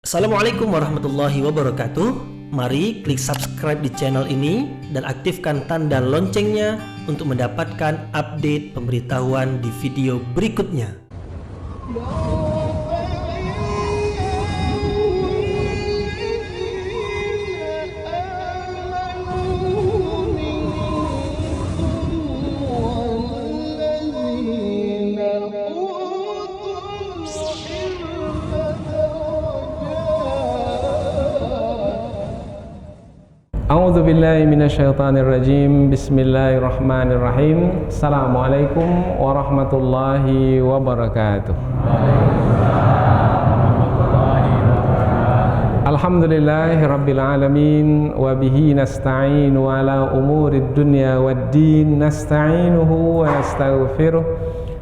Assalamualaikum warahmatullahi wabarakatuh. Mari klik subscribe di channel ini dan aktifkan tanda loncengnya untuk mendapatkan update pemberitahuan di video berikutnya. A'udzu billahi minasyaitonir rajim. Bismillahirrahmanirrahim. Assalamualaikum warahmatullahi wabarakatuh. Alhamdulillahi rabbil alamin wa bihi nasta'inu ala umurid dunya waddin. Nasta'inuhu wa nastaghfiruh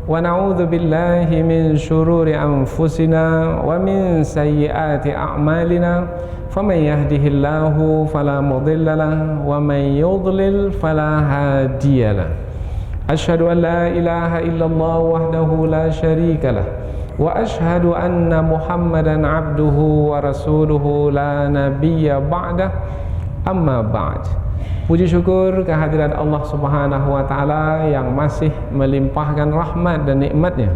wa na'udzu billahi min syururi anfusina wa min sayyiati a'malina. فَمَنْ يَهْدِهِ اللَّهُ فَلَا مُضِلَّ لَهُ وَمَنْ يُضْلِلْ فَلَا هَادِيَ لَهُ أَشْهَدُ أَنْ لَا إِلَهَ إِلَّا اللَّهُ وَحْدَهُ لَا شَرِيكَ لَهُ وَأَشْهَدُ أَنَّ مُحَمَّدًا عَبْدُهُ وَرَسُولُهُ لَا نَبِيَّ بَعْدَهُ أَمَّا بَعْدُ. Puji syukur kehadirat Allah Subhanahu wa taala yang masih melimpahkan rahmat dan nikmatnya.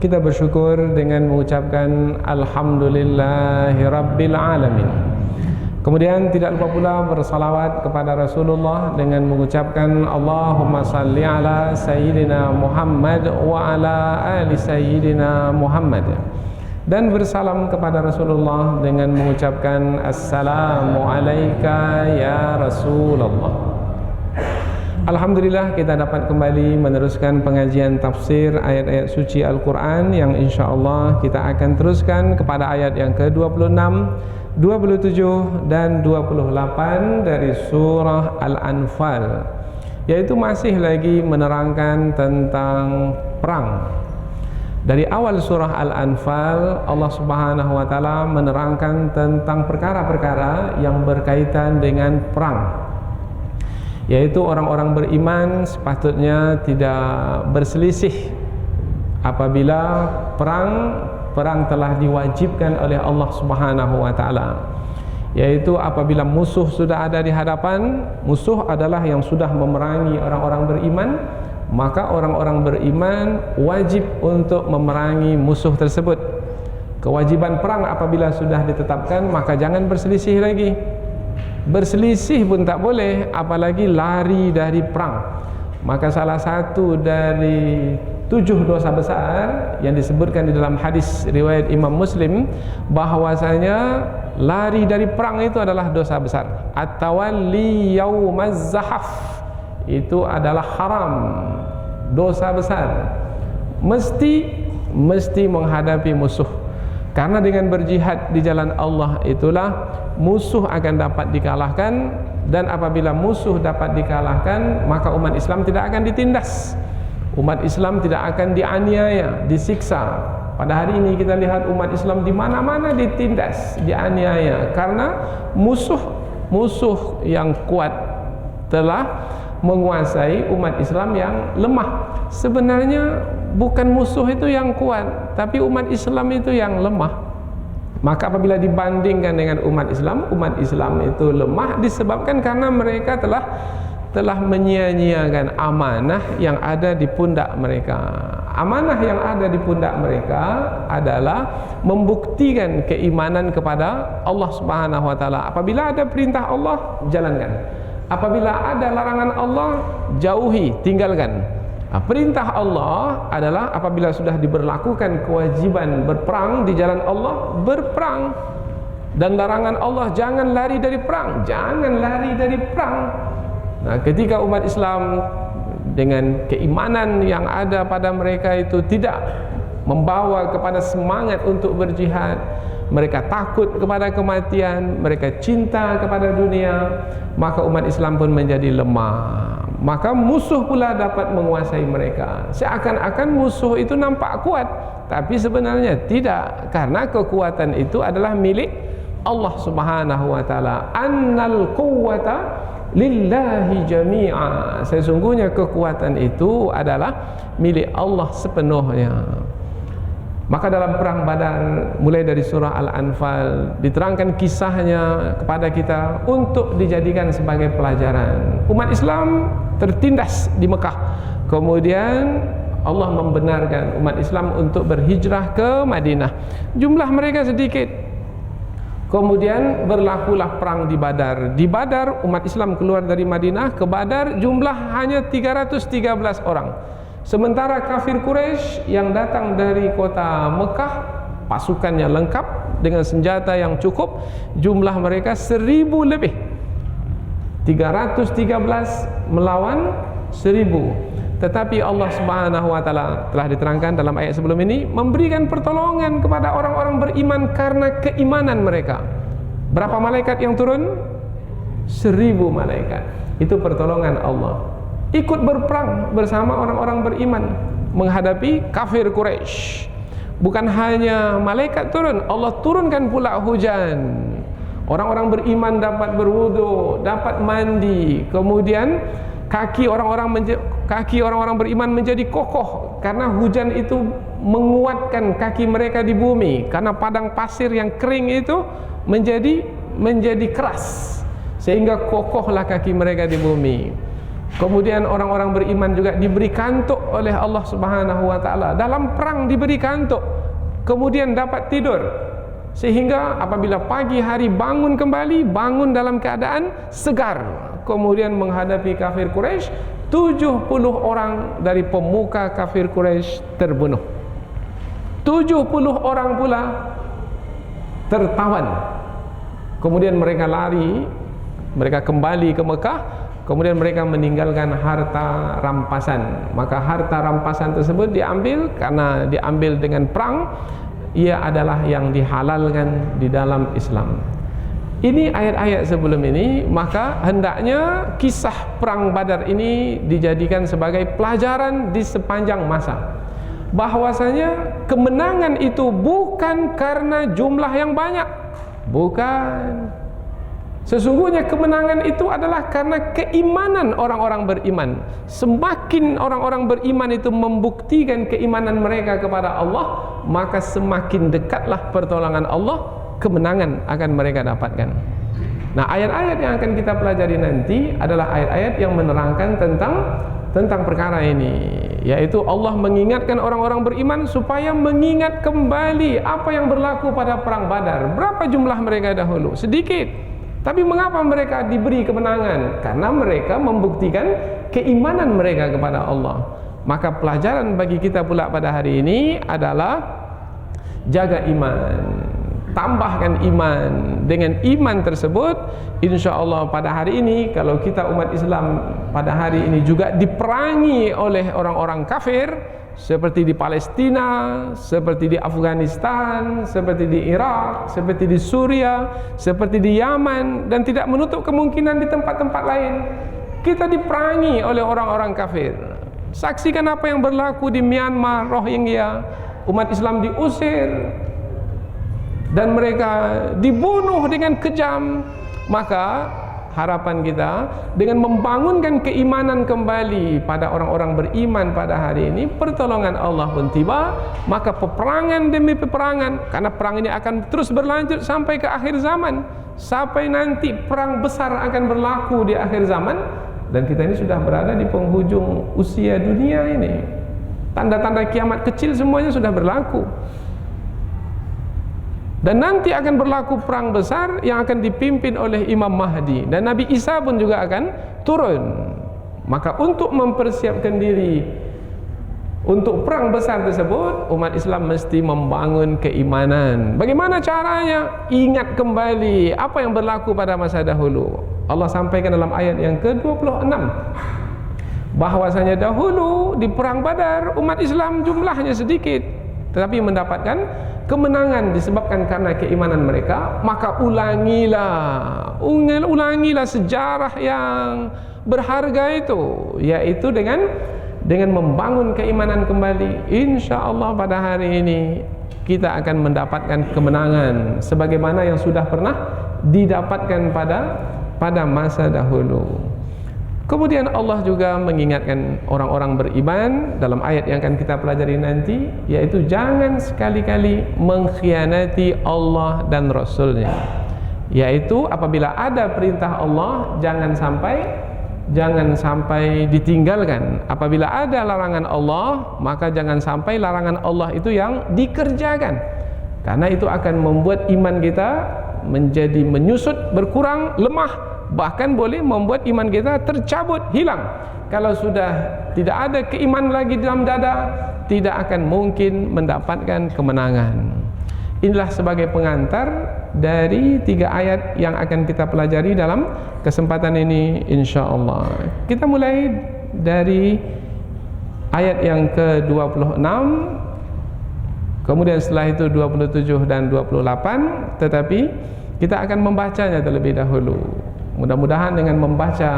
Kita bersyukur dengan mengucapkan alhamdulillahi rabbil alamin. Kemudian tidak lupa pula bersalawat kepada Rasulullah dengan mengucapkan Allahumma salli ala Sayyidina Muhammad wa ala ali Sayyidina Muhammad. Dan bersalam kepada Rasulullah dengan mengucapkan Assalamu alayka ya Rasulullah. Alhamdulillah kita dapat kembali meneruskan pengajian tafsir ayat-ayat suci Al-Quran yang insyaAllah kita akan teruskan kepada ayat yang ke-26, 27 dan 28 dari surah Al-Anfal, yaitu masih lagi menerangkan tentang perang. Dari awal surah Al-Anfal, Allah Subhanahu wa taala menerangkan tentang perkara-perkara yang berkaitan dengan perang, yaitu orang-orang beriman sepatutnya tidak berselisih apabila perang telah diwajibkan oleh Allah Subhanahu wa taala, yaitu apabila musuh sudah ada di hadapan. Musuh adalah yang sudah memerangi orang-orang beriman, maka orang-orang beriman wajib untuk memerangi musuh tersebut. Kewajiban perang apabila sudah ditetapkan, maka jangan berselisih lagi. Berselisih pun tak boleh, apalagi lari dari perang. Maka salah satu dari 7 dosa besar yang disebutkan di dalam hadis riwayat Imam Muslim, bahwasanya lari dari perang itu adalah dosa besar. At-tawalli yaumaz zahaf, itu adalah haram, dosa besar. Mesti menghadapi musuh. Karena dengan berjihad di jalan Allah itulah musuh akan dapat dikalahkan, dan apabila musuh dapat dikalahkan, maka umat Islam tidak akan ditindas. Umat Islam tidak akan dianiaya, disiksa. Pada hari ini kita lihat umat Islam di mana-mana ditindas, dianiaya karena musuh yang kuat telah menguasai umat Islam yang lemah. Sebenarnya bukan musuh itu yang kuat, tapi umat Islam itu yang lemah. Maka apabila dibandingkan dengan umat Islam itu lemah disebabkan karena mereka telah menyia-nyiakan amanah yang ada di pundak mereka. Amanah yang ada di pundak mereka adalah membuktikan keimanan kepada Allah Subhanahu wa taala. Apabila ada perintah Allah, jalankan. Apabila ada larangan Allah, jauhi, tinggalkan. Perintah Allah adalah apabila sudah diberlakukan kewajiban berperang di jalan Allah, berperang. Dan larangan Allah, jangan lari dari perang, jangan lari dari perang. Nah, ketika umat Islam dengan keimanan yang ada pada mereka itu tidak membawa kepada semangat untuk berjihad, mereka takut kepada kematian, mereka cinta kepada dunia, maka umat Islam pun menjadi lemah. Maka musuh pula dapat menguasai mereka. Seakan-akan musuh itu nampak kuat, tapi sebenarnya tidak, karena kekuatan itu adalah milik Allah Subhanahu wa taala. Annal quwwata lillahi jami'a. Sesungguhnya kekuatan itu adalah milik Allah sepenuhnya. Maka dalam perang Badar, mulai dari surah Al-Anfal, diterangkan kisahnya kepada kita untuk dijadikan sebagai pelajaran. Umat Islam tertindas di Mekah, kemudian Allah membenarkan umat Islam untuk berhijrah ke Madinah. Jumlah mereka sedikit. Kemudian berlakulah perang di Badar. Di Badar umat Islam keluar dari Madinah ke Badar, jumlah hanya 313 orang. Sementara kafir Quraisy yang datang dari kota Mekah, pasukannya lengkap dengan senjata yang cukup, jumlah mereka 1000 lebih. 313 melawan 1000. Tetapi Allah Subhanahu wa taala telah diterangkan dalam ayat sebelum ini memberikan pertolongan kepada orang-orang beriman karena keimanan mereka. Berapa malaikat yang turun? 1000 malaikat. Itu pertolongan Allah. Ikut berperang bersama orang-orang beriman menghadapi kafir Quraisy. Bukan hanya malaikat turun, Allah turunkan pula hujan. Orang-orang beriman dapat berwudu, dapat mandi. Kemudian kaki orang-orang beriman menjadi kokoh karena hujan itu menguatkan kaki mereka di bumi. Karena padang pasir yang kering itu menjadi keras, sehingga kokohlah kaki mereka di bumi. Kemudian orang-orang beriman juga diberi kantuk oleh Allah Subhanahu wa taala. Dalam perang diberi kantuk, kemudian dapat tidur, sehingga apabila pagi hari bangun kembali, bangun dalam keadaan segar. Kemudian menghadapi kafir Quraisy, 70 orang dari pemuka kafir Quraisy terbunuh. 70 orang pula tertawan. Kemudian mereka lari, mereka kembali ke Mekah. Kemudian mereka meninggalkan harta rampasan. Maka harta rampasan tersebut diambil karena diambil dengan perang. Ia adalah yang dihalalkan di dalam Islam. Ini ayat-ayat sebelum ini. Maka hendaknya kisah perang Badar ini dijadikan sebagai pelajaran di sepanjang masa, bahwasanya kemenangan itu bukan karena jumlah yang banyak. Bukan. Sesungguhnya kemenangan itu adalah karena keimanan orang-orang beriman. Semakin orang-orang beriman itu membuktikan keimanan mereka kepada Allah, maka semakin dekatlah pertolongan Allah, kemenangan akan mereka dapatkan. Nah, ayat-ayat yang akan kita pelajari nanti adalah ayat-ayat yang menerangkan tentang perkara ini, yaitu Allah mengingatkan orang-orang beriman supaya mengingat kembali apa yang berlaku pada perang Badar. Berapa jumlah mereka dahulu? Sedikit. Tapi mengapa mereka diberi kemenangan? Karena mereka membuktikan keimanan mereka kepada Allah. Maka pelajaran bagi kita pula pada hari ini adalah jaga iman, tambahkan iman. Dengan iman tersebut, insya Allah pada hari ini, kalau kita umat Islam pada hari ini juga diperangi oleh orang-orang kafir, seperti di Palestina, seperti di Afghanistan, seperti di Irak, seperti di Suria, seperti di Yaman, dan tidak menutup kemungkinan di tempat-tempat lain. Kita diperangi oleh orang-orang kafir. Saksikan apa yang berlaku di Myanmar, Rohingya. Umat Islam diusir dan mereka dibunuh dengan kejam. Maka harapan kita dengan membangunkan keimanan kembali pada orang-orang beriman pada hari ini, pertolongan Allah pun tiba. Maka peperangan demi peperangan, karena perang ini akan terus berlanjut sampai ke akhir zaman, sampai nanti perang besar akan berlaku di akhir zaman. Dan kita ini sudah berada di penghujung usia dunia ini. Tanda-tanda kiamat kecil semuanya sudah berlaku. Dan nanti akan berlaku perang besar yang akan dipimpin oleh Imam Mahdi, dan Nabi Isa pun juga akan turun. Maka untuk mempersiapkan diri untuk perang besar tersebut, umat Islam mesti membangun keimanan. Bagaimana caranya? Ingat kembali apa yang berlaku pada masa dahulu. Allah sampaikan dalam ayat yang ke-26 bahwasanya dahulu di perang Badar umat Islam jumlahnya sedikit, tetapi mendapatkan kemenangan disebabkan karena keimanan mereka. Maka ulangilah sejarah yang berharga itu, yaitu dengan membangun keimanan kembali. Insya Allah pada hari ini kita akan mendapatkan kemenangan sebagaimana yang sudah pernah didapatkan pada masa dahulu. Kemudian Allah juga mengingatkan orang-orang beriman dalam ayat yang akan kita pelajari nanti, yaitu jangan sekali-kali mengkhianati Allah dan Rasul-Nya. Yaitu apabila ada perintah Allah, jangan sampai ditinggalkan. Apabila ada larangan Allah, maka jangan sampai larangan Allah itu yang dikerjakan. Karena itu akan membuat iman kita menjadi menyusut, berkurang, lemah, bahkan boleh membuat iman kita tercabut, hilang. Kalau sudah tidak ada keimanan lagi dalam dada, tidak akan mungkin mendapatkan kemenangan. Inilah sebagai pengantar dari 3 ayat yang akan kita pelajari dalam kesempatan ini insyaallah. Kita mulai dari ayat yang ke-26, kemudian setelah itu 27 dan 28, tetapi kita akan membacanya terlebih dahulu. Mudah-mudahan dengan membaca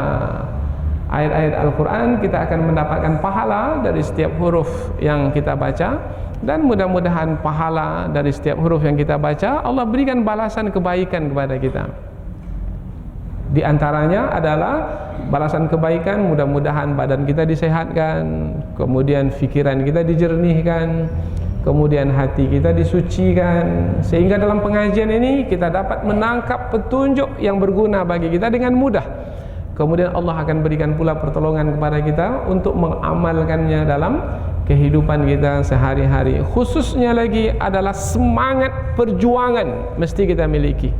ayat-ayat Al-Quran kita akan mendapatkan pahala dari setiap huruf yang kita baca, dan mudah-mudahan pahala dari setiap huruf yang kita baca Allah berikan balasan kebaikan kepada kita. Di antaranya adalah balasan kebaikan, mudah-mudahan badan kita disehatkan, kemudian fikiran kita dijernihkan, kemudian hati kita disucikan, sehingga dalam pengajian ini kita dapat menangkap petunjuk yang berguna bagi kita dengan mudah. Kemudian Allah akan berikan pula pertolongan kepada kita untuk mengamalkannya dalam kehidupan kita sehari-hari. Khususnya lagi adalah semangat perjuangan mesti kita miliki.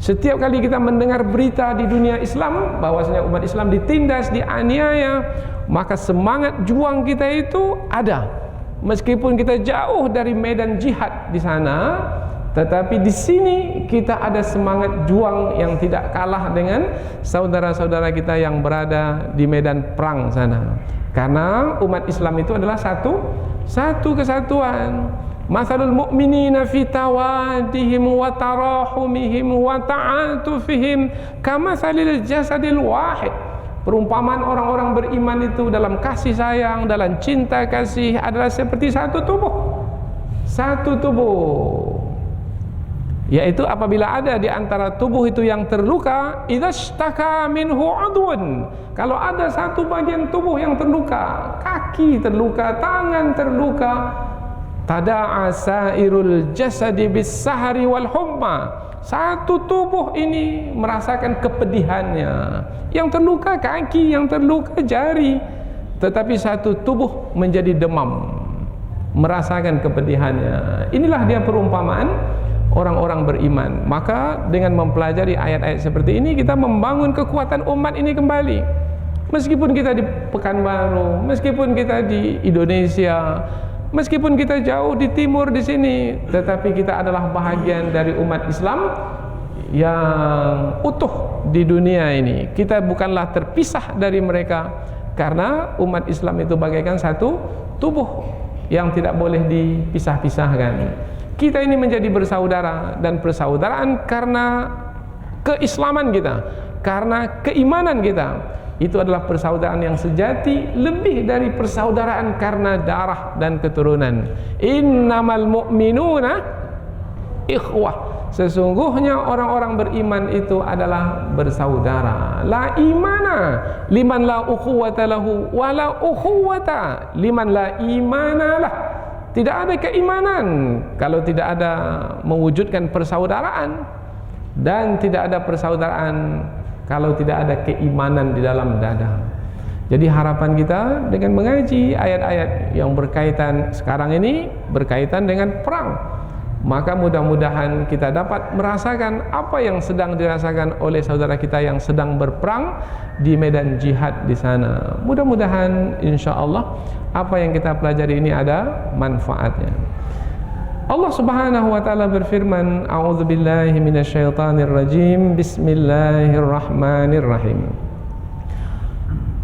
Setiap kali kita mendengar berita di dunia Islam bahwasanya umat Islam ditindas, dianiaya, maka semangat juang kita itu ada. Meskipun kita jauh dari medan jihad di sana, tetapi di sini kita ada semangat juang yang tidak kalah dengan saudara-saudara kita yang berada di medan perang sana. Karena umat Islam itu adalah satu kesatuan. Mathalul mu'minina fi tawadihim wa tarahumihim wa ta'atufihim kamathalil jasadil wahid. Perumpamaan orang-orang beriman itu dalam kasih sayang, dalam cinta kasih adalah seperti satu tubuh. Yaitu apabila ada di antara tubuh itu yang terluka, idzashtaka minhu udwun. Kalau ada satu bagian tubuh yang terluka, kaki terluka, tangan terluka, tada'a sairul jasadi bis-sahri wal humma. Satu tubuh ini merasakan kepedihannya. Yang terluka kaki, yang terluka jari, tetapi satu tubuh menjadi demam, merasakan kepedihannya. Inilah dia perumpamaan orang-orang beriman. Maka dengan mempelajari ayat-ayat seperti ini, kita membangun kekuatan umat ini kembali. Meskipun kita di Pekanbaru, meskipun kita di Indonesia, meskipun kita jauh di timur di sini, tetapi kita adalah bahagian dari umat Islam yang utuh di dunia ini. Kita bukanlah terpisah dari mereka, karena umat Islam itu bagaikan satu tubuh yang tidak boleh dipisah-pisahkan. Kita ini menjadi bersaudara, dan persaudaraan karena keislaman kita, karena keimanan kita. Itu adalah persaudaraan yang sejati, lebih dari persaudaraan karena darah dan keturunan. Innamal mu'minuna ikhwah. Sesungguhnya orang-orang beriman itu adalah bersaudara. La imana liman la ukhuwata lahu wa la ukhuwata liman la imana lah. Tidak ada keimanan kalau tidak ada mewujudkan persaudaraan, dan tidak ada persaudaraan kalau tidak ada keimanan di dalam dada. Jadi harapan kita dengan mengaji ayat-ayat yang berkaitan sekarang ini, berkaitan dengan perang, maka mudah-mudahan kita dapat merasakan apa yang sedang dirasakan oleh saudara kita yang sedang berperang di medan jihad di sana. Mudah-mudahan insyaallah apa yang kita pelajari ini ada manfaatnya. Allah Subhanahu wa taala berfirman, a'udzubillahi minasyaitonir rajim, bismillahirrahmanirrahim.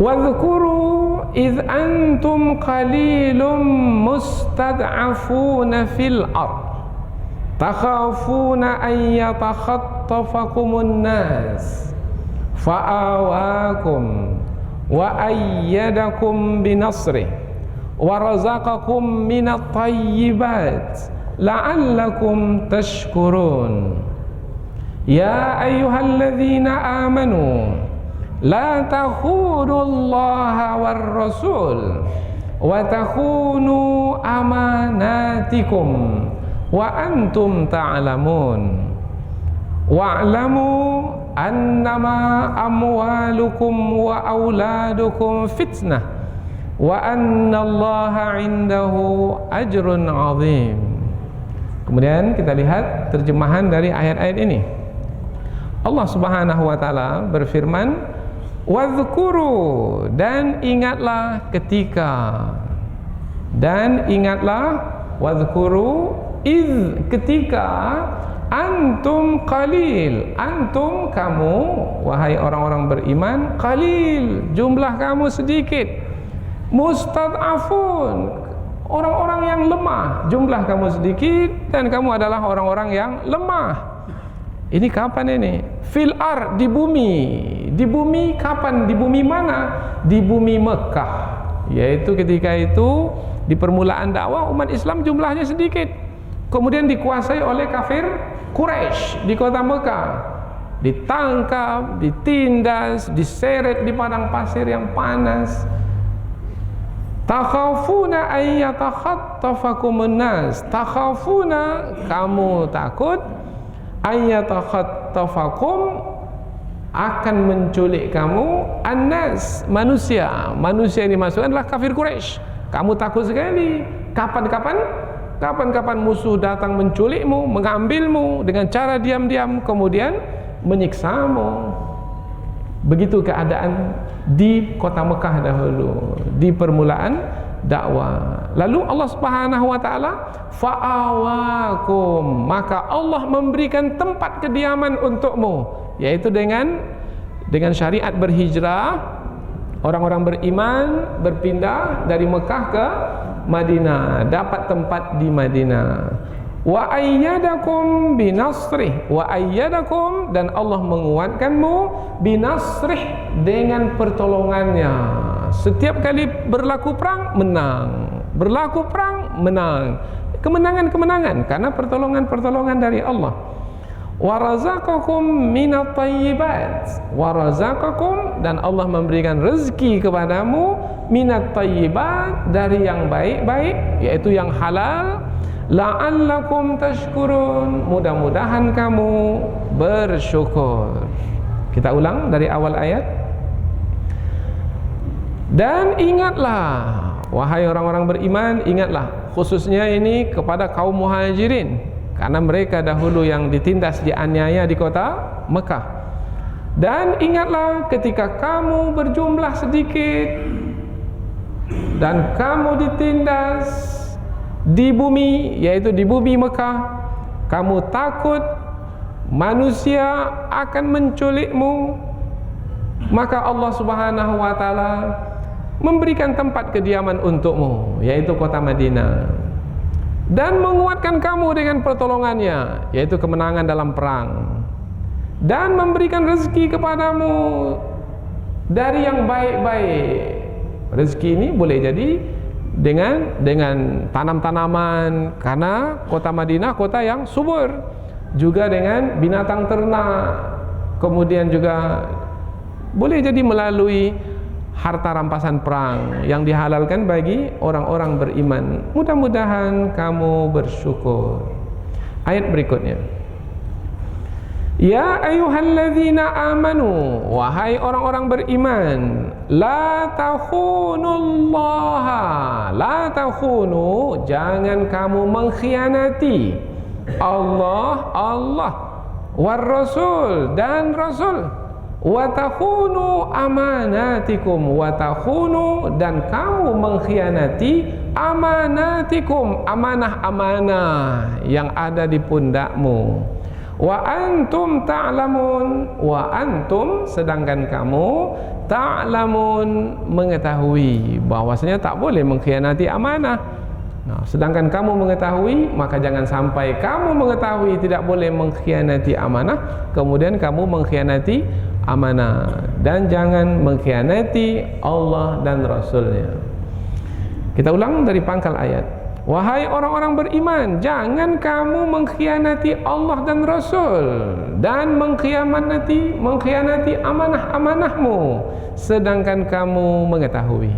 Wadhkuru idh antum qalilum mustad'afuna fil ard takhafuna an yatakhattafakumun nas fa'awakum wa ayyadakum binasrih wa razaqakum minat thayyibat la'allakum tashkurun. Ya ayyuhalladzina amanu la takhunullaha war rasul wa takhunu amanatikum wa antum ta'lamun wa'lamu annama amwalukum wa auladukum fitnah wa annallaha indahu ajrun azim. Kemudian kita lihat terjemahan dari ayat-ayat ini. Allah Subhanahu wa taala berfirman, "Wadhkuru," dan ingatlah wadhkuru ketika antum qalil, antum kamu wahai orang-orang beriman, qalil, jumlah kamu sedikit, mustad'afun, orang-orang yang lemah, jumlah kamu sedikit dan kamu adalah orang-orang yang lemah. Ini kapan ini? Fil ard, di bumi kapan? Di bumi mana? Di bumi Mekah. Yaitu ketika itu di permulaan dakwah umat Islam jumlahnya sedikit, kemudian dikuasai oleh kafir Quraisy di kota Mekah, ditangkap, ditindas, diseret di padang pasir yang panas. Takhafuna ayyatakhattafakumun nas, takhafuna, kamu takut, ayyatakhattafakum, akan menculik kamu, annas, manusia ini maksudnya adalah kafir Quraisy. Kamu takut sekali kapan musuh datang menculikmu, mengambilmu dengan cara diam-diam, kemudian menyiksamu. Begitu keadaan di kota Mekah dahulu, di permulaan dakwah. Lalu Allah Subhanahu wa taala fa'awakum, maka Allah memberikan tempat kediaman untukmu, yaitu dengan syariat berhijrah. Orang-orang beriman berpindah dari Mekah ke Madinah, dapat tempat di Madinah. Wa ayyadakum binasrih, wa ayyadakum, dan Allah menguatkanmu binasrih, dengan pertolongannya. Setiap kali berlaku perang menang, kemenangan karena pertolongan dari Allah. Wa razaqakum minat thayyibat, wa razaqakum, dan Allah memberikan rezeki kepadamu minat thayyibat, dari yang baik-baik, yaitu yang halal. La'allakum tashkurun, mudah-mudahan kamu bersyukur. Kita ulang dari awal ayat. Dan ingatlah, wahai orang-orang beriman, ingatlah, khususnya ini kepada kaum muhajirin, karena mereka dahulu yang ditindas, dianiaya di kota Mekah. Dan ingatlah ketika kamu berjumlah sedikit dan kamu ditindas di bumi, yaitu di bumi Mekah, kamu takut manusia akan menculikmu, maka Allah Subhanahu wa taala memberikan tempat kediaman untukmu, yaitu kota Madinah, dan menguatkan kamu dengan pertolongannya, yaitu kemenangan dalam perang, dan memberikan rezeki kepadamu dari yang baik-baik. Rezeki ini boleh jadi dengan tanam-tanaman, karena kota Madinah kota yang subur, juga dengan binatang ternak, kemudian juga boleh jadi melalui harta rampasan perang yang dihalalkan bagi orang-orang beriman. Mudah-mudahan kamu bersyukur. Ayat berikutnya, ya ayyuhalladzina amanu, wahai orang-orang beriman, la takhunullaha, la takhunu, jangan kamu mengkhianati Allah war rasul, dan rasul, wa takhunu amanatikum, wa takhunu, dan kamu mengkhianati amanatikum, amanah-amanah yang ada di pundakmu. Wa antum ta'lamun, wa antum, sedangkan kamu, ta'lamun, mengetahui bahwasanya tak boleh mengkhianati amanah. Nah, sedangkan kamu mengetahui, maka jangan sampai kamu mengetahui tidak boleh mengkhianati amanah, kemudian kamu mengkhianati amanah, dan jangan mengkhianati Allah dan Rasulnya. Kita ulang dari pangkal ayat. Wahai orang-orang beriman, jangan kamu mengkhianati Allah dan Rasul, dan mengkhianati amanah-amanahmu sedangkan kamu mengetahui.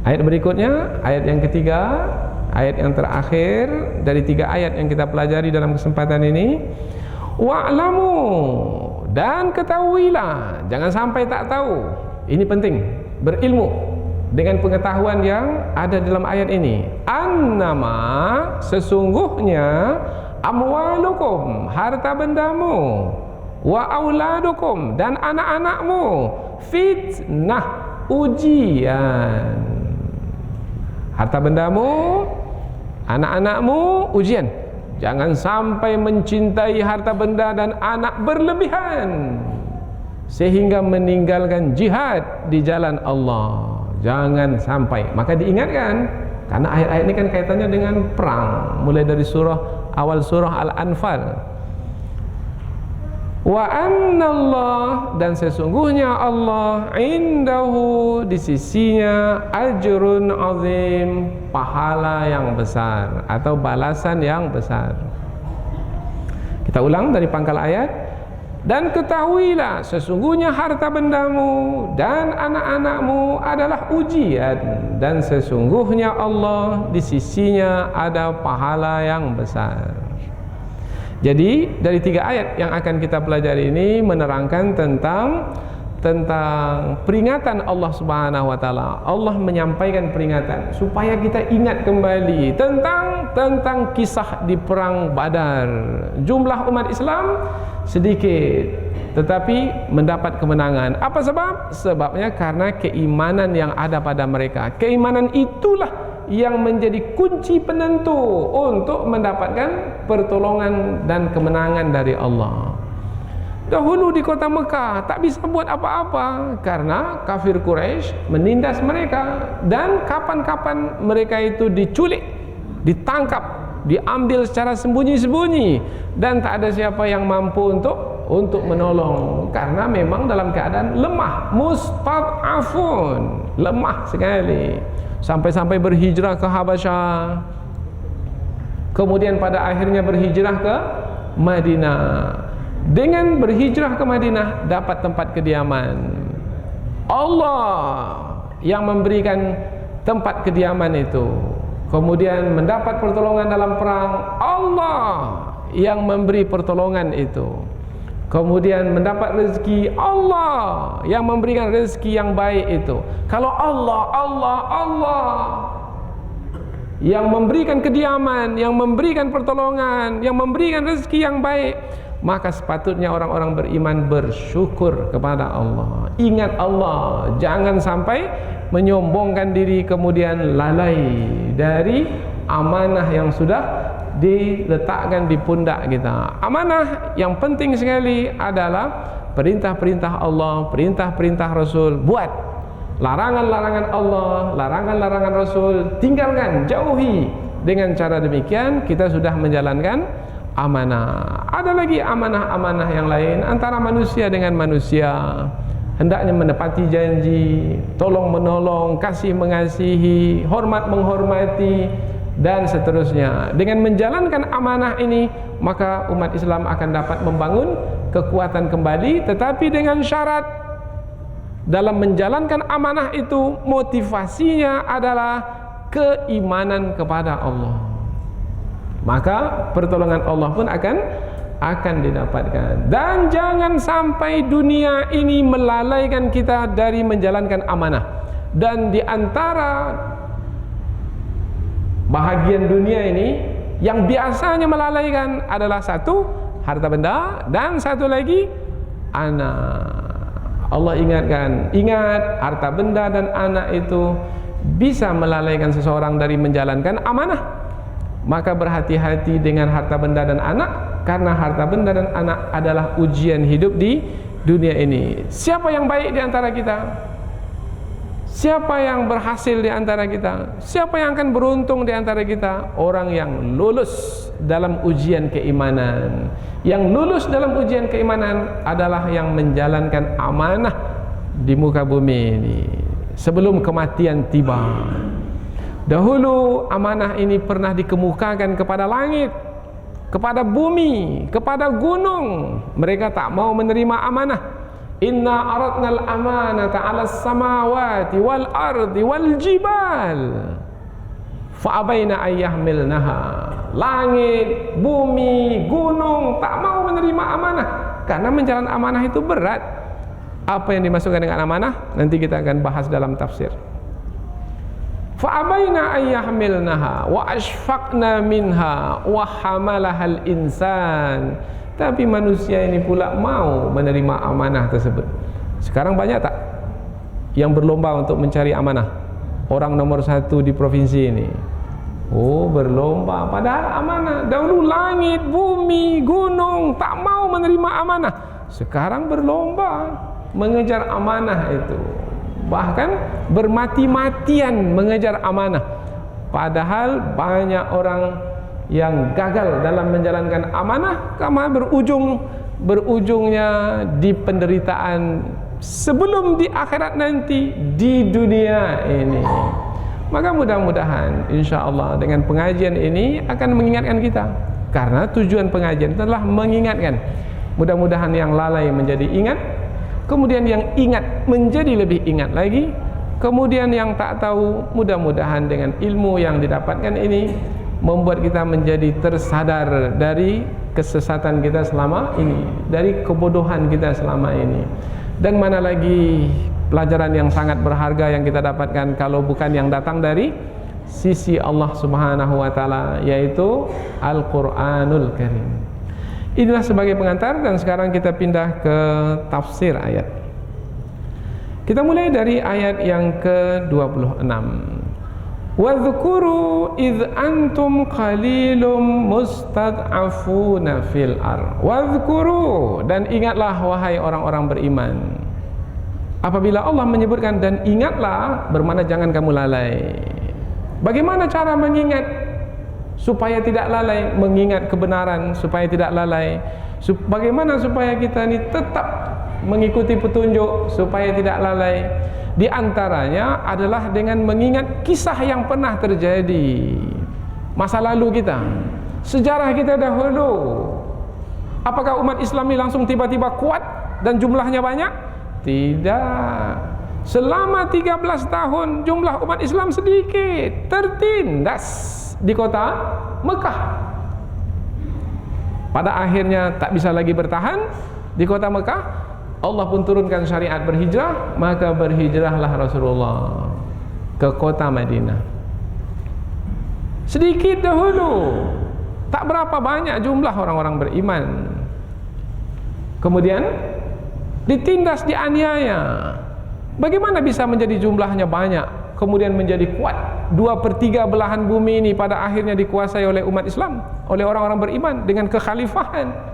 Ayat berikutnya, ayat yang ketiga, ayat yang terakhir dari 3 ayat yang kita pelajari dalam kesempatan ini. Wa'lamu, dan ketahuilah, jangan sampai tak tahu. Ini penting, berilmu dengan pengetahuan yang ada dalam ayat ini. Annama, sesungguhnya, amwalukum, harta bendamu, wa auladukum, dan anak-anakmu, fitnah, ujian. Harta bendamu, anak-anakmu, ujian. Jangan sampai mencintai harta benda dan anak berlebihan sehingga meninggalkan jihad di jalan Allah. Jangan sampai. Maka diingatkan, karena ayat-ayat ini kan kaitannya dengan perang, mulai dari awal surah Al-Anfal. Wa annallah, dan sesungguhnya Allah, indahu, di sisinya, ajrun azim, pahala yang besar atau balasan yang besar. Kita ulang dari pangkal ayat. Dan ketahuilah, sesungguhnya harta bendamu dan anak-anakmu adalah ujian, dan sesungguhnya Allah, di sisinya ada pahala yang besar. Jadi dari 3 ayat yang akan kita pelajari ini menerangkan tentang peringatan Allah Subhanahu wa taala. Allah menyampaikan peringatan supaya kita ingat kembali tentang kisah di perang Badar. Jumlah umat Islam sedikit tetapi mendapat kemenangan. Apa sebab? Sebabnya karena keimanan yang ada pada mereka. Keimanan itulah yang menjadi kunci penentu untuk mendapatkan pertolongan dan kemenangan dari Allah. Dahulu di kota Mekah tak bisa buat apa-apa karena kafir Quraisy menindas mereka, dan kapan-kapan mereka itu diculik, ditangkap, diambil secara sembunyi-sembunyi, dan tak ada siapa yang mampu untuk menolong karena memang dalam keadaan lemah, mustad'afun, lemah sekali. Sampai-sampai berhijrah ke Habasyah, kemudian pada akhirnya berhijrah ke Madinah. Dengan berhijrah ke Madinah dapat tempat kediaman. Allah yang memberikan tempat kediaman itu. Kemudian mendapat pertolongan dalam perang, Allah yang memberi pertolongan itu. Kemudian mendapat rezeki, Allah yang memberikan rezeki yang baik itu. Kalau Allah yang memberikan kediaman, yang memberikan pertolongan, yang memberikan rezeki yang baik, maka sepatutnya orang-orang beriman bersyukur kepada Allah. Ingat Allah, jangan sampai menyombongkan diri kemudian lalai dari amanah yang sudah diletakkan di pundak kita. Amanah yang penting sekali adalah perintah-perintah Allah, perintah-perintah Rasul, buat. Larangan-larangan Allah, larangan-larangan Rasul, tinggalkan, jauhi. Dengan cara demikian kita sudah menjalankan amanah. Ada lagi amanah-amanah yang lain antara manusia dengan manusia. Hendaknya menepati janji, tolong menolong, kasih mengasihi, hormat menghormati, dan seterusnya. Dengan menjalankan amanah ini, maka umat Islam akan dapat membangun kekuatan kembali, tetapi dengan syarat dalam menjalankan amanah itu motivasinya adalah keimanan kepada Allah. Maka pertolongan Allah pun akan didapatkan. Dan jangan sampai dunia ini melalaikan kita dari menjalankan amanah. Dan di antara bahagian dunia ini yang biasanya melalaikan adalah satu, harta benda, dan satu lagi, anak. Allah ingatkan, ingat harta benda dan anak itu bisa melalaikan seseorang dari menjalankan amanah. Maka berhati-hati dengan harta benda dan anak, karena harta benda dan anak adalah ujian hidup di dunia ini. Siapa yang baik di antara kita? Siapa yang berhasil di antara kita? Siapa yang akan beruntung di antara kita? Orang yang lulus dalam ujian keimanan. Yang lulus dalam ujian keimanan adalah yang menjalankan amanah di muka bumi ini sebelum kematian tiba. Dahulu amanah ini pernah dikemukakan kepada langit, kepada bumi, kepada gunung. Mereka tak mau menerima amanah. Inna aradnal amanata 'alas samawati wal ardi wal jibal fa'abaina ayyahmilnaha. Langit, bumi, gunung tak mau menerima amanah karena menjalankan amanah itu berat. Apa yang dimaksudkan dengan amanah? Nanti kita akan bahas dalam tafsir. Fa'abaina ayyahmilnaha wa ashfaqna minha wa hamalahal insan. Tapi manusia ini pula mau menerima amanah tersebut. Sekarang banyak tak yang berlomba untuk mencari amanah? Orang nomor 1 di provinsi ini. Oh, berlomba. Padahal amanah. Dahulu langit, bumi, gunung tak mau menerima amanah. Sekarang berlomba mengejar amanah itu. Bahkan bermati-matian mengejar amanah. Padahal banyak orang yang gagal dalam menjalankan amanah karena berujungnya di penderitaan sebelum di akhirat nanti, di dunia ini. Maka mudah-mudahan insyaallah dengan pengajian ini akan mengingatkan kita, karena tujuan pengajian adalah mengingatkan. Mudah-mudahan yang lalai menjadi ingat, kemudian yang ingat menjadi lebih ingat lagi, kemudian yang tak tahu mudah-mudahan dengan ilmu yang didapatkan ini membuat kita menjadi tersadar dari kesesatan kita selama ini, dari kebodohan kita selama ini. Dan mana lagi pelajaran yang sangat berharga yang kita dapatkan kalau bukan yang datang dari sisi Allah Subhanahu wa taala, yaitu Al-Qur'anul Karim. Inilah sebagai pengantar, dan sekarang kita pindah ke tafsir ayat. Kita mulai dari ayat yang ke-26. Wadhkuru idh antum qalilum mustad'afuna fil ar. Wadhkuru, dan ingatlah wahai orang-orang beriman. Apabila Allah menyebutkan dan ingatlah, bermakna jangan kamu lalai. Bagaimana cara mengingat supaya tidak lalai? Mengingat kebenaran supaya tidak lalai. Bagaimana supaya kita ini tetap mengikuti petunjuk supaya tidak lalai? Di antaranya adalah dengan mengingat kisah yang pernah terjadi, masa lalu kita, sejarah kita dahulu. Apakah umat Islam ini langsung tiba-tiba kuat dan jumlahnya banyak? Tidak. Selama 13 tahun jumlah umat Islam sedikit, tertindas di kota Mekah. Pada akhirnya tak bisa lagi bertahan di kota Mekah. Allah pun turunkan syariat berhijrah, maka berhijrahlah Rasulullah ke kota Madinah. Sedikit dahulu, tak berapa banyak jumlah orang-orang beriman. Kemudian ditindas, dianiaya. Bagaimana bisa menjadi jumlahnya banyak, kemudian menjadi kuat? 2/3 belahan bumi ini pada akhirnya dikuasai oleh umat Islam, oleh orang-orang beriman dengan kekhalifahan.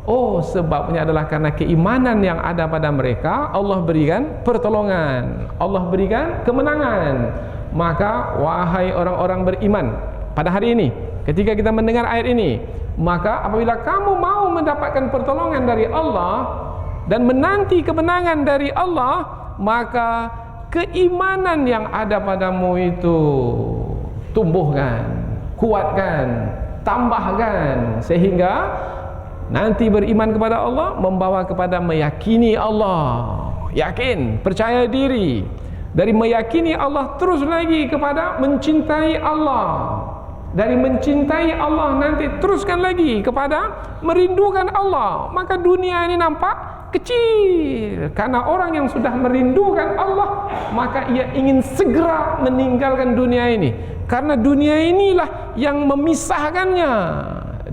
Oh, sebabnya adalah karena keimanan yang ada pada mereka. Allah berikan pertolongan, Allah berikan kemenangan. Maka wahai orang-orang beriman, pada hari ini ketika kita mendengar ayat ini, maka apabila kamu mau mendapatkan pertolongan dari Allah dan menanti kemenangan dari Allah, maka keimanan yang ada padamu itu tumbuhkan, kuatkan, tambahkan, sehingga nanti beriman kepada Allah membawa kepada meyakini Allah. Yakin, percaya diri. Dari meyakini Allah terus lagi kepada mencintai Allah. Dari mencintai Allah nanti teruskan lagi kepada merindukan Allah. Maka dunia ini nampak kecil, karena orang yang sudah merindukan Allah, maka ia ingin segera meninggalkan dunia ini, karena dunia inilah yang memisahkannya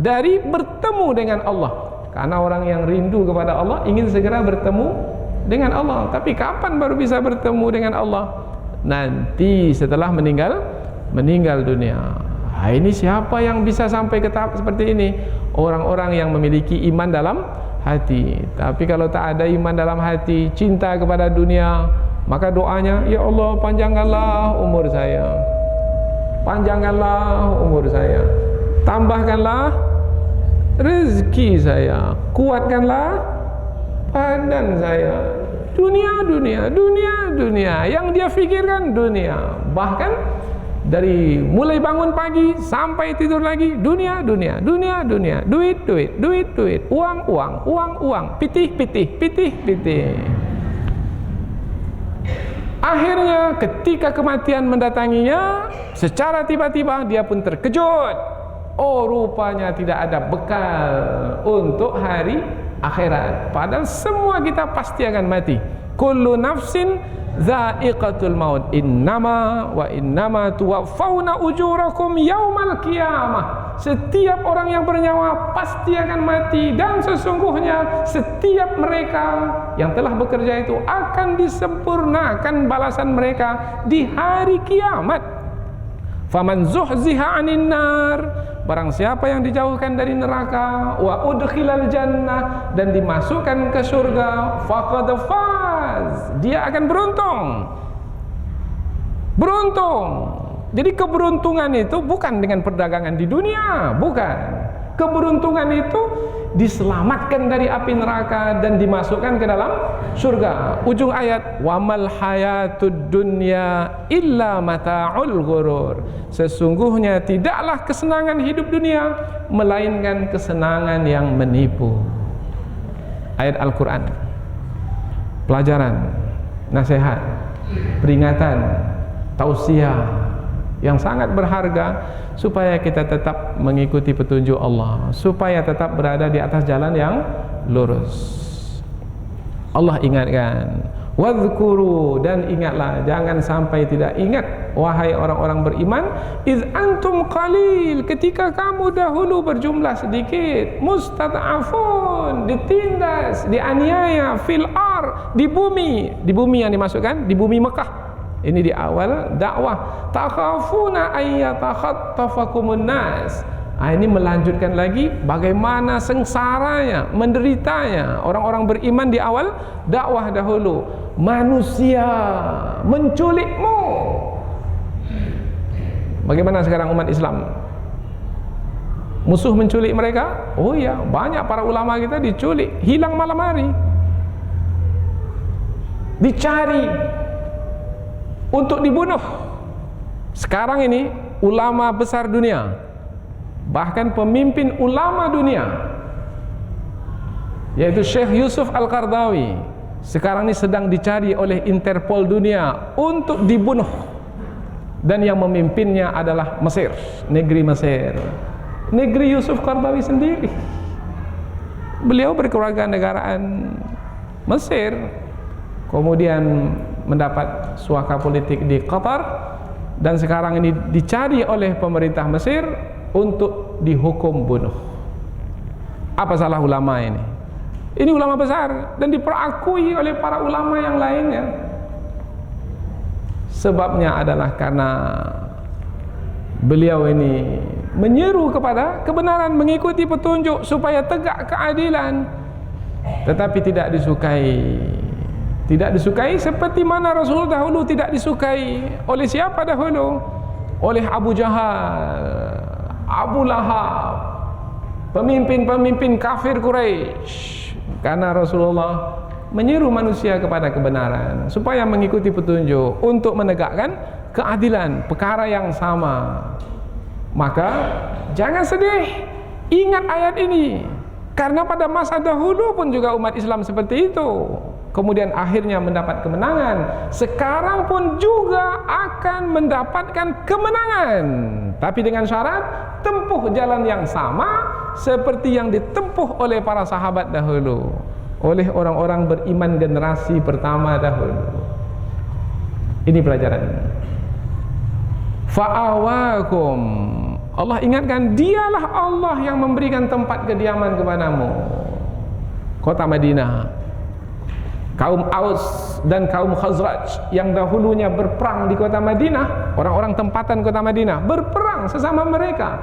dari bertemu dengan Allah. Karena orang yang rindu kepada Allah ingin segera bertemu dengan Allah. Tapi kapan baru bisa bertemu dengan Allah? Nanti setelah meninggal dunia. Nah, ini siapa yang bisa sampai ke tahap seperti ini? Orang-orang yang memiliki iman dalam hati. Tapi kalau tak ada iman dalam hati, cinta kepada dunia, maka doanya, ya Allah panjangkanlah umur saya, panjangkanlah umur saya, tambahkanlah rezeki saya, kuatkanlah badan saya. Dunia, dunia, dunia, dunia. Yang dia fikirkan dunia. Bahkan Dari mulai bangun pagi sampai tidur lagi, dunia, dunia, dunia, dunia, duit, duit, duit, duit, uang, uang, uang, uang, pitih, pitih, pitih, pitih. Akhirnya ketika kematian mendatanginya, secara tiba-tiba dia pun terkejut. Oh, rupanya tidak ada bekal untuk hari akhirat. Padahal semua kita pasti akan mati. Kullu nafsin dha'iqatul maut, innama wa innama tuwaffawna ujurakum yaumal qiyamah. Setiap orang yang bernyawa pasti akan mati, dan sesungguhnya setiap mereka yang telah bekerja itu akan disempurnakan balasan mereka di hari kiamat. Faman zuhziha 'anil nar, barang siapa yang dijauhkan dari neraka, wa udkhilal jannah, dan dimasukkan ke surga, faqad faz, dia akan beruntung. Beruntung. Jadi keberuntungan itu bukan dengan perdagangan di dunia, bukan. Keberuntungan itu diselamatkan dari api neraka dan dimasukkan ke dalam surga. Ujung ayat, wamal hayatud dunya illa mata'ul ghurur. Sesungguhnya tidaklah kesenangan hidup dunia melainkan kesenangan yang menipu. Ayat Al-Quran, pelajaran, nasihat, peringatan, tausiah yang sangat berharga supaya kita tetap mengikuti petunjuk Allah, supaya tetap berada di atas jalan yang lurus. Allah ingatkan, wadhkuru, dan ingatlah, jangan sampai tidak ingat wahai orang-orang beriman, iz antum qalil, ketika kamu dahulu berjumlah sedikit, mustad'afun, ditindas, dianiaya, fil ar, di bumi yang dimasukkan di bumi Mekah. Ini di awal dakwah. Takhafuna ayyatakhattafakumun nas. Ini melanjutkan lagi bagaimana sengsaranya, menderitanya orang-orang beriman di awal dakwah dahulu. Manusia menculikmu. Bagaimana sekarang umat Islam? Musuh menculik mereka? Oh ya, banyak para ulama kita diculik, hilang malam hari, dicari untuk dibunuh. Sekarang ini ulama besar dunia, bahkan pemimpin ulama dunia, yaitu Syekh Yusuf Al-Qaradawi, sekarang ini sedang dicari oleh Interpol dunia untuk dibunuh. Dan yang memimpinnya adalah Mesir, negeri Mesir, negeri Yusuf Qaradawi sendiri. Beliau berkewarganegaraan Mesir, kemudian mendapat suaka politik di Qatar, dan sekarang ini dicari oleh pemerintah Mesir untuk dihukum bunuh. Apa salah ulama ini? Ini ulama besar dan diperakui oleh para ulama yang lainnya. Sebabnya adalah karena beliau ini menyeru kepada kebenaran, mengikuti petunjuk supaya tegak keadilan, tetapi tidak disukai. Tidak disukai seperti mana Rasul dahulu tidak disukai. Oleh siapa dahulu? Oleh Abu Jahal, Abu Lahab, pemimpin-pemimpin kafir Quraisy. Karena Rasulullah menyeru manusia kepada kebenaran supaya mengikuti petunjuk untuk menegakkan keadilan, perkara yang sama. Maka jangan sedih, ingat ayat ini, karena pada masa dahulu pun juga umat Islam seperti itu, kemudian akhirnya mendapat kemenangan. Sekarang pun juga akan mendapatkan kemenangan, tapi dengan syarat tempuh jalan yang sama seperti yang ditempuh oleh para sahabat dahulu, oleh orang-orang beriman generasi pertama dahulu. Ini pelajaran. Fa'awakum, Allah ingatkan, dialah Allah yang memberikan tempat kediaman kepadamu. Kota Madinah, kaum Aus dan kaum Khazraj yang dahulunya berperang di kota Madinah, orang-orang tempatan kota Madinah berperang sesama mereka,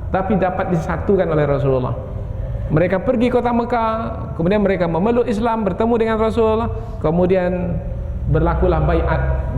tapi dapat disatukan oleh Rasulullah. Mereka pergi kota Mekah, kemudian mereka memeluk Islam, bertemu dengan Rasulullah, kemudian berlakulah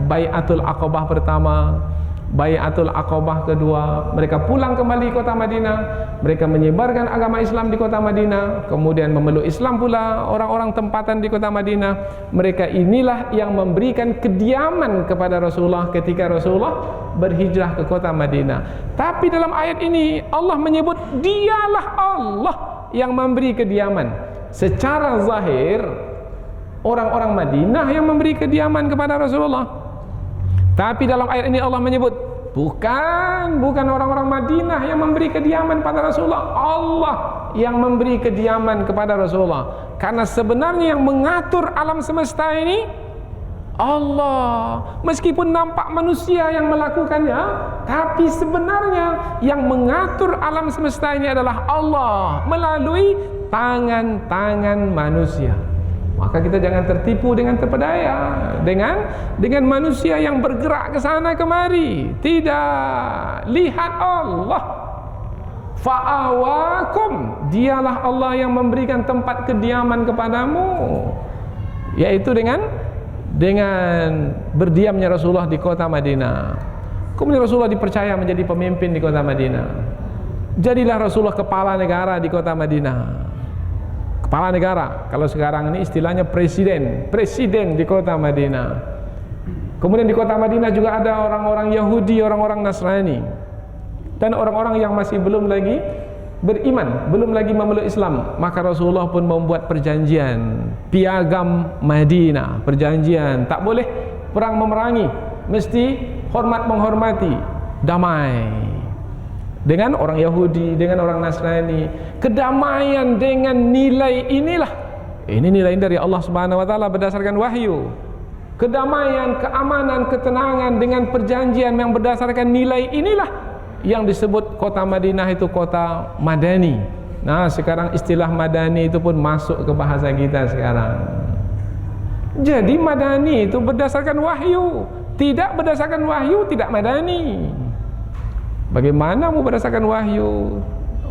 bai'atul Aqabah pertama, Bai'atul Aqabah kedua, mereka pulang kembali kota Madinah, mereka menyebarkan agama Islam di kota Madinah, kemudian memeluk Islam pula orang-orang tempatan di kota Madinah. Mereka inilah yang memberikan kediaman kepada Rasulullah ketika Rasulullah berhijrah ke kota Madinah. Tapi dalam ayat ini Allah menyebut dialah Allah yang memberi kediaman. Secara zahir orang-orang Madinah yang memberi kediaman kepada Rasulullah. Tapi dalam ayat ini Allah menyebut bukan orang-orang Madinah yang memberi kediaman pada Rasulullah, Allah yang memberi kediaman kepada Rasulullah. Karena sebenarnya yang mengatur alam semesta ini Allah. Meskipun nampak manusia yang melakukannya, tapi sebenarnya yang mengatur alam semesta ini adalah Allah melalui tangan-tangan manusia. Maka kita jangan tertipu dengan terpedaya dengan manusia yang bergerak ke sana kemari. Tidak, lihat Allah. Fa'awakum, dialah Allah yang memberikan tempat kediaman kepadamu, yaitu dengan berdiamnya Rasulullah di kota Madinah. Kemudian Rasulullah dipercaya menjadi pemimpin di kota Madinah. Jadilah Rasulullah kepala negara di kota Madinah. Kepala negara, kalau sekarang ini istilahnya presiden di kota Madinah. Kemudian di kota Madinah juga ada orang-orang Yahudi, orang-orang Nasrani, dan orang-orang yang masih belum lagi beriman, belum lagi memeluk Islam. Maka Rasulullah pun membuat perjanjian piagam Madinah, perjanjian tak boleh perang memerangi, mesti hormat menghormati, damai dengan orang Yahudi, dengan orang Nasrani. Kedamaian dengan nilai inilah, ini nilai dari Allah Subhanahu wa taala berdasarkan wahyu. Kedamaian, keamanan, ketenangan dengan perjanjian yang berdasarkan nilai inilah yang disebut kota Madinah itu kota madani. Nah, sekarang istilah madani itu pun masuk ke bahasa kita sekarang. Jadi madani itu berdasarkan wahyu, tidak berdasarkan wahyu tidak madani. Bagaimana mau berdasarkan wahyu?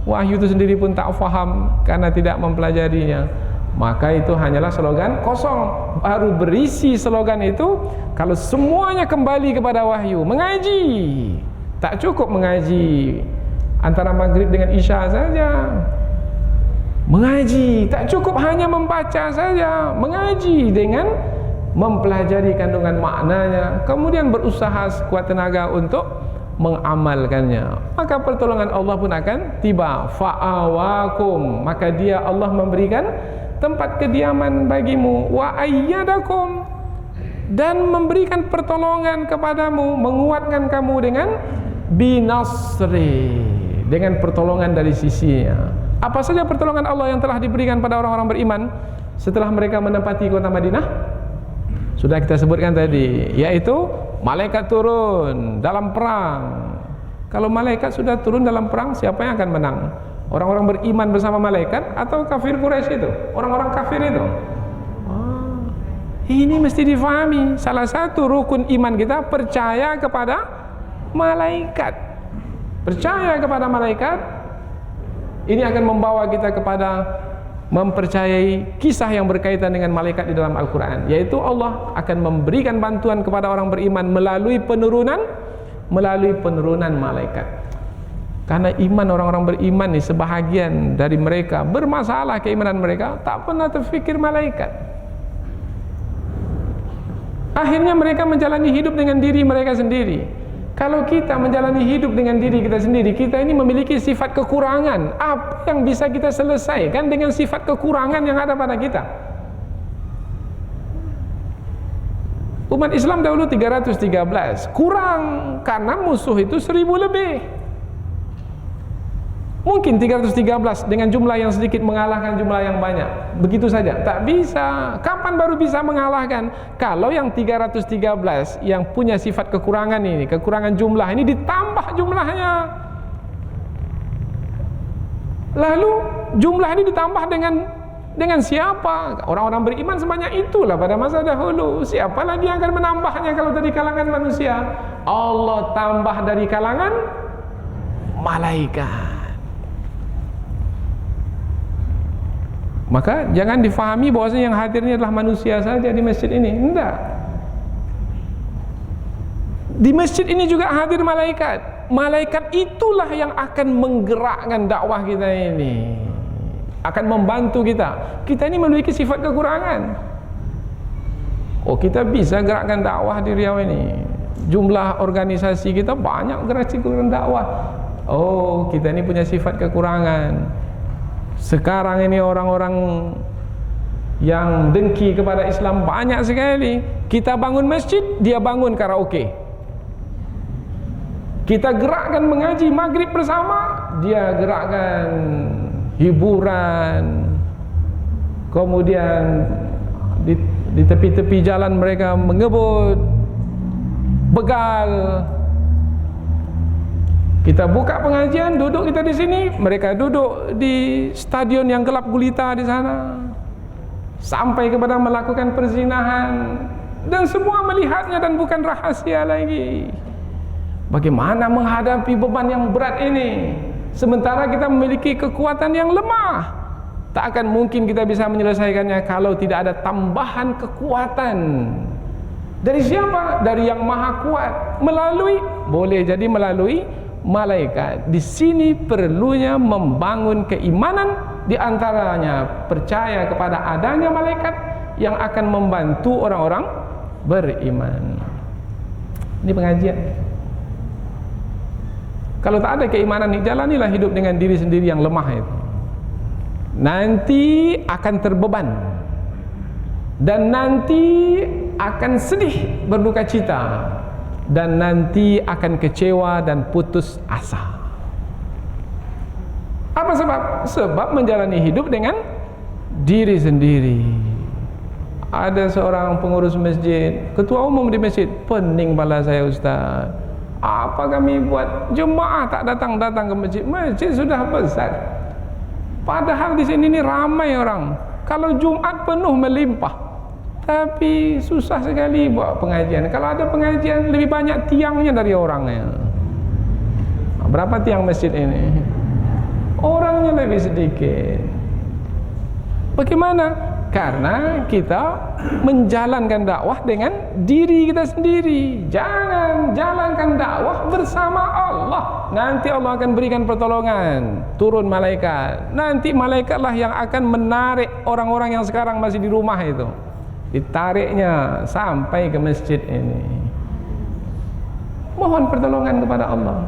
Wahyu itu sendiri pun tak faham karena tidak mempelajarinya. Maka itu hanyalah slogan kosong. Baru berisi slogan itu kalau semuanya kembali kepada wahyu. Mengaji, tak cukup mengaji antara maghrib dengan isya saja. Mengaji, tak cukup hanya membaca saja. Mengaji dengan mempelajari kandungan maknanya, kemudian berusaha sekuat tenaga untuk mengamalkannya, maka pertolongan Allah pun akan tiba. Fa'awakum, maka dia Allah memberikan tempat kediaman bagimu. Wa ayyadakum, dan memberikan pertolongan kepadamu, menguatkan kamu dengan binasri, dengan pertolongan dari sisinya. Apa saja pertolongan Allah yang telah diberikan pada orang-orang beriman setelah mereka menempati kota Madinah? Sudah kita sebutkan tadi, yaitu malaikat turun dalam perang. Kalau malaikat sudah turun dalam perang, siapa yang akan menang? Orang-orang beriman bersama malaikat atau kafir Quraisy itu? Orang-orang kafir itu. Ini mesti difahami. Salah satu rukun iman kita percaya kepada malaikat. Percaya kepada malaikat ini akan membawa kita kepada mempercayai kisah yang berkaitan dengan malaikat di dalam Al-Quran, yaitu Allah akan memberikan bantuan kepada orang beriman melalui penurunan malaikat. Karena iman orang-orang beriman ni, sebahagian dari mereka bermasalah keimanan mereka, tak pernah terfikir malaikat. Akhirnya mereka menjalani hidup dengan diri mereka sendiri. Kalau kita menjalani hidup dengan diri kita sendiri, kita ini memiliki sifat kekurangan. Apa yang bisa kita selesaikan dengan sifat kekurangan yang ada pada kita? Umat Islam dahulu 313, kurang karena musuh itu 1000 lebih. Mungkin 313 dengan jumlah yang sedikit mengalahkan jumlah yang banyak. Begitu saja, tak bisa. Kapan baru bisa mengalahkan? Kalau yang 313 yang punya sifat kekurangan ini, kekurangan jumlah ini ditambah jumlahnya. Lalu jumlah ini ditambah dengan siapa? Orang-orang beriman sebanyak itulah pada masa dahulu. Siapa lagi yang akan menambahnya kalau dari kalangan manusia? Allah tambah dari kalangan malaikat. Maka jangan difahami bahwasanya yang hadir ini adalah manusia saja di masjid ini. Tidak. Di masjid ini juga hadir malaikat. Malaikat itulah yang akan menggerakkan dakwah kita ini, akan membantu kita. Kita ini memiliki sifat kekurangan. Oh, kita bisa gerakkan dakwah di Riau ini. Jumlah organisasi kita banyak gerakkan dakwah. Oh, kita ini punya sifat kekurangan. Sekarang ini orang-orang yang dengki kepada Islam banyak sekali. Kita bangun masjid, dia bangun karaoke. Kita gerakkan mengaji maghrib bersama, dia gerakkan hiburan. Kemudian di tepi-tepi jalan mereka mengebut, begal. Kita buka pengajian, duduk kita di sini, mereka duduk di stadion yang gelap gulita di sana, sampai kepada melakukan perzinahan, dan semua melihatnya dan bukan rahasia lagi. Bagaimana menghadapi beban yang berat ini, sementara kita memiliki kekuatan yang lemah? Tak akan mungkin kita bisa menyelesaikannya kalau tidak ada tambahan kekuatan. Dari siapa? Dari yang maha kuat. Boleh jadi melalui malaikat. Di sini perlunya membangun keimanan, di antaranya percaya kepada adanya malaikat yang akan membantu orang-orang beriman. Ini pengajian. Kalau tak ada keimanan ini, jalanilah hidup dengan diri sendiri yang lemah itu. Nanti akan terbeban, dan nanti akan sedih, berduka cita, dan nanti akan kecewa dan putus asa. Apa sebab? Sebab menjalani hidup dengan diri sendiri. Ada seorang pengurus masjid, ketua umum di masjid, pening kepala saya, Ustaz. Apa kami buat? Jemaah tak datang-datang ke masjid. Masjid sudah besar. Padahal di sini ini ramai orang. Kalau Jumat penuh melimpah. Tapi susah sekali buat pengajian. Kalau ada pengajian lebih banyak tiangnya dari orangnya. Berapa tiang masjid ini? Orangnya lebih sedikit. Bagaimana? Karena kita menjalankan dakwah dengan diri kita sendiri. Jangan jalankan dakwah bersama Allah. Nanti Allah akan berikan pertolongan, turun malaikat. Nanti malaikatlah yang akan menarik orang-orang yang sekarang masih di rumah itu, ditariknya sampai ke masjid ini. Mohon pertolongan kepada Allah.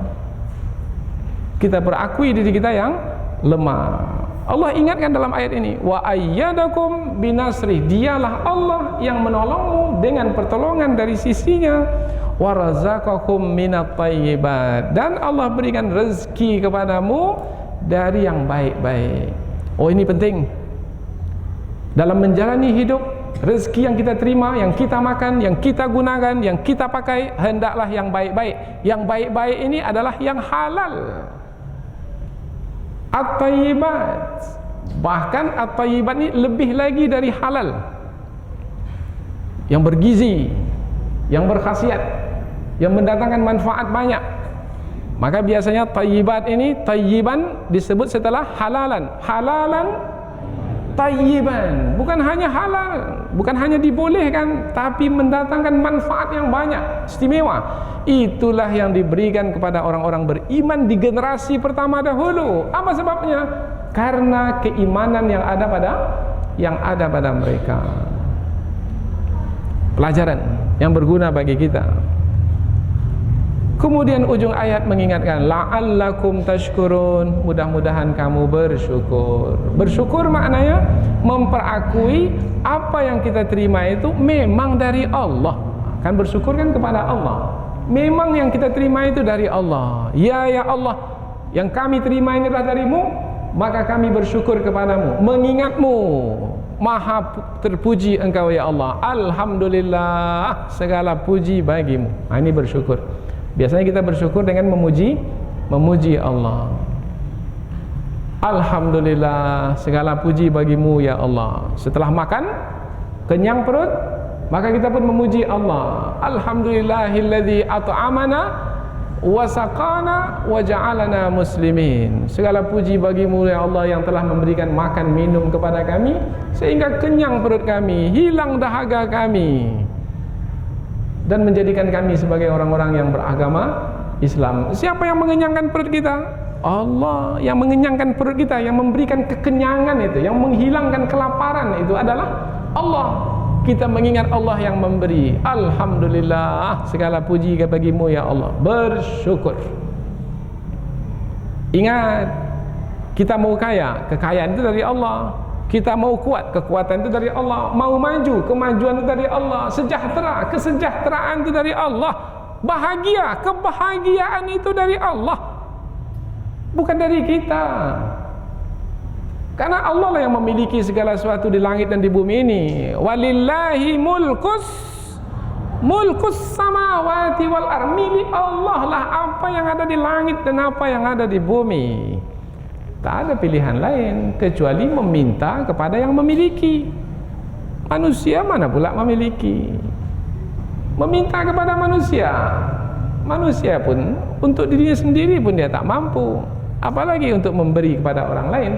Kita berakui diri kita yang lemah. Allah ingatkan dalam ayat ini, wa ayyadakum binasrih, dialah Allah yang menolongmu dengan pertolongan dari sisinya, wa razaqakum minat thayyibat, dan Allah berikan rezeki kepadamu dari yang baik-baik. Oh, ini penting dalam menjalani hidup. Rezeki yang kita terima, yang kita makan, yang kita gunakan, yang kita pakai, hendaklah yang baik-baik. Yang baik-baik ini adalah yang halal. At-tayyibat, bahkan at-tayyibat ini lebih lagi dari halal, yang bergizi, yang berkhasiat, yang mendatangkan manfaat banyak. Maka biasanya tayyibat ini, tayyiban disebut setelah halalan. Halalan tayyiban, bukan hanya halal, bukan hanya dibolehkan, tapi mendatangkan manfaat yang banyak, istimewa. Itulah yang diberikan kepada orang-orang beriman di generasi pertama dahulu. Apa sebabnya? Karena keimanan yang ada pada mereka. Pelajaran yang berguna bagi kita. Kemudian ujung ayat mengingatkan, la'allakum tashkurun, mudah-mudahan kamu bersyukur. Bersyukur maknanya memperakui apa yang kita terima itu memang dari Allah. Kan bersyukur kan kepada Allah. Memang yang kita terima itu dari Allah. Ya Allah, yang kami terima ini adalah darimu, maka kami bersyukur kepadamu, mengingatmu. Maha terpuji engkau ya Allah. Alhamdulillah, segala puji bagimu. Ini bersyukur. Biasanya kita bersyukur dengan memuji Allah. Alhamdulillah, segala puji bagimu ya Allah. Setelah makan, kenyang perut, maka kita pun memuji Allah. Alhamdulillahilladzi at'amana wa saqana wa ja'alana muslimin. Segala puji bagimu ya Allah yang telah memberikan makan minum kepada kami sehingga kenyang perut kami, hilang dahaga kami. dan menjadikan kami sebagai orang-orang yang beragama Islam. Siapa yang mengenyangkan perut kita? Allah. Yang mengenyangkan perut kita, yang memberikan kekenyangan itu, yang menghilangkan kelaparan itu adalah Allah. Kita mengingat Allah yang memberi. Alhamdulillah, segala puji bagimu ya Allah. Bersyukur. Ingat, kita mau kaya, kekayaan itu dari Allah. Kita mau kuat, kekuatan itu dari Allah. Mau maju, kemajuan itu dari Allah. Sejahtera, kesejahteraan itu dari Allah. Bahagia, kebahagiaan itu dari Allah, bukan dari kita. Karena Allah lah yang memiliki segala sesuatu di langit dan di bumi ini. Walillahi mulkus samawati wal ardh. Milik Allah lah apa yang ada di langit dan apa yang ada di bumi. Tak ada pilihan lain kecuali meminta kepada yang memiliki. Manusia mana pula memiliki? Meminta kepada manusia. Manusia pun untuk dirinya sendiri pun dia tak mampu, apalagi untuk memberi kepada orang lain.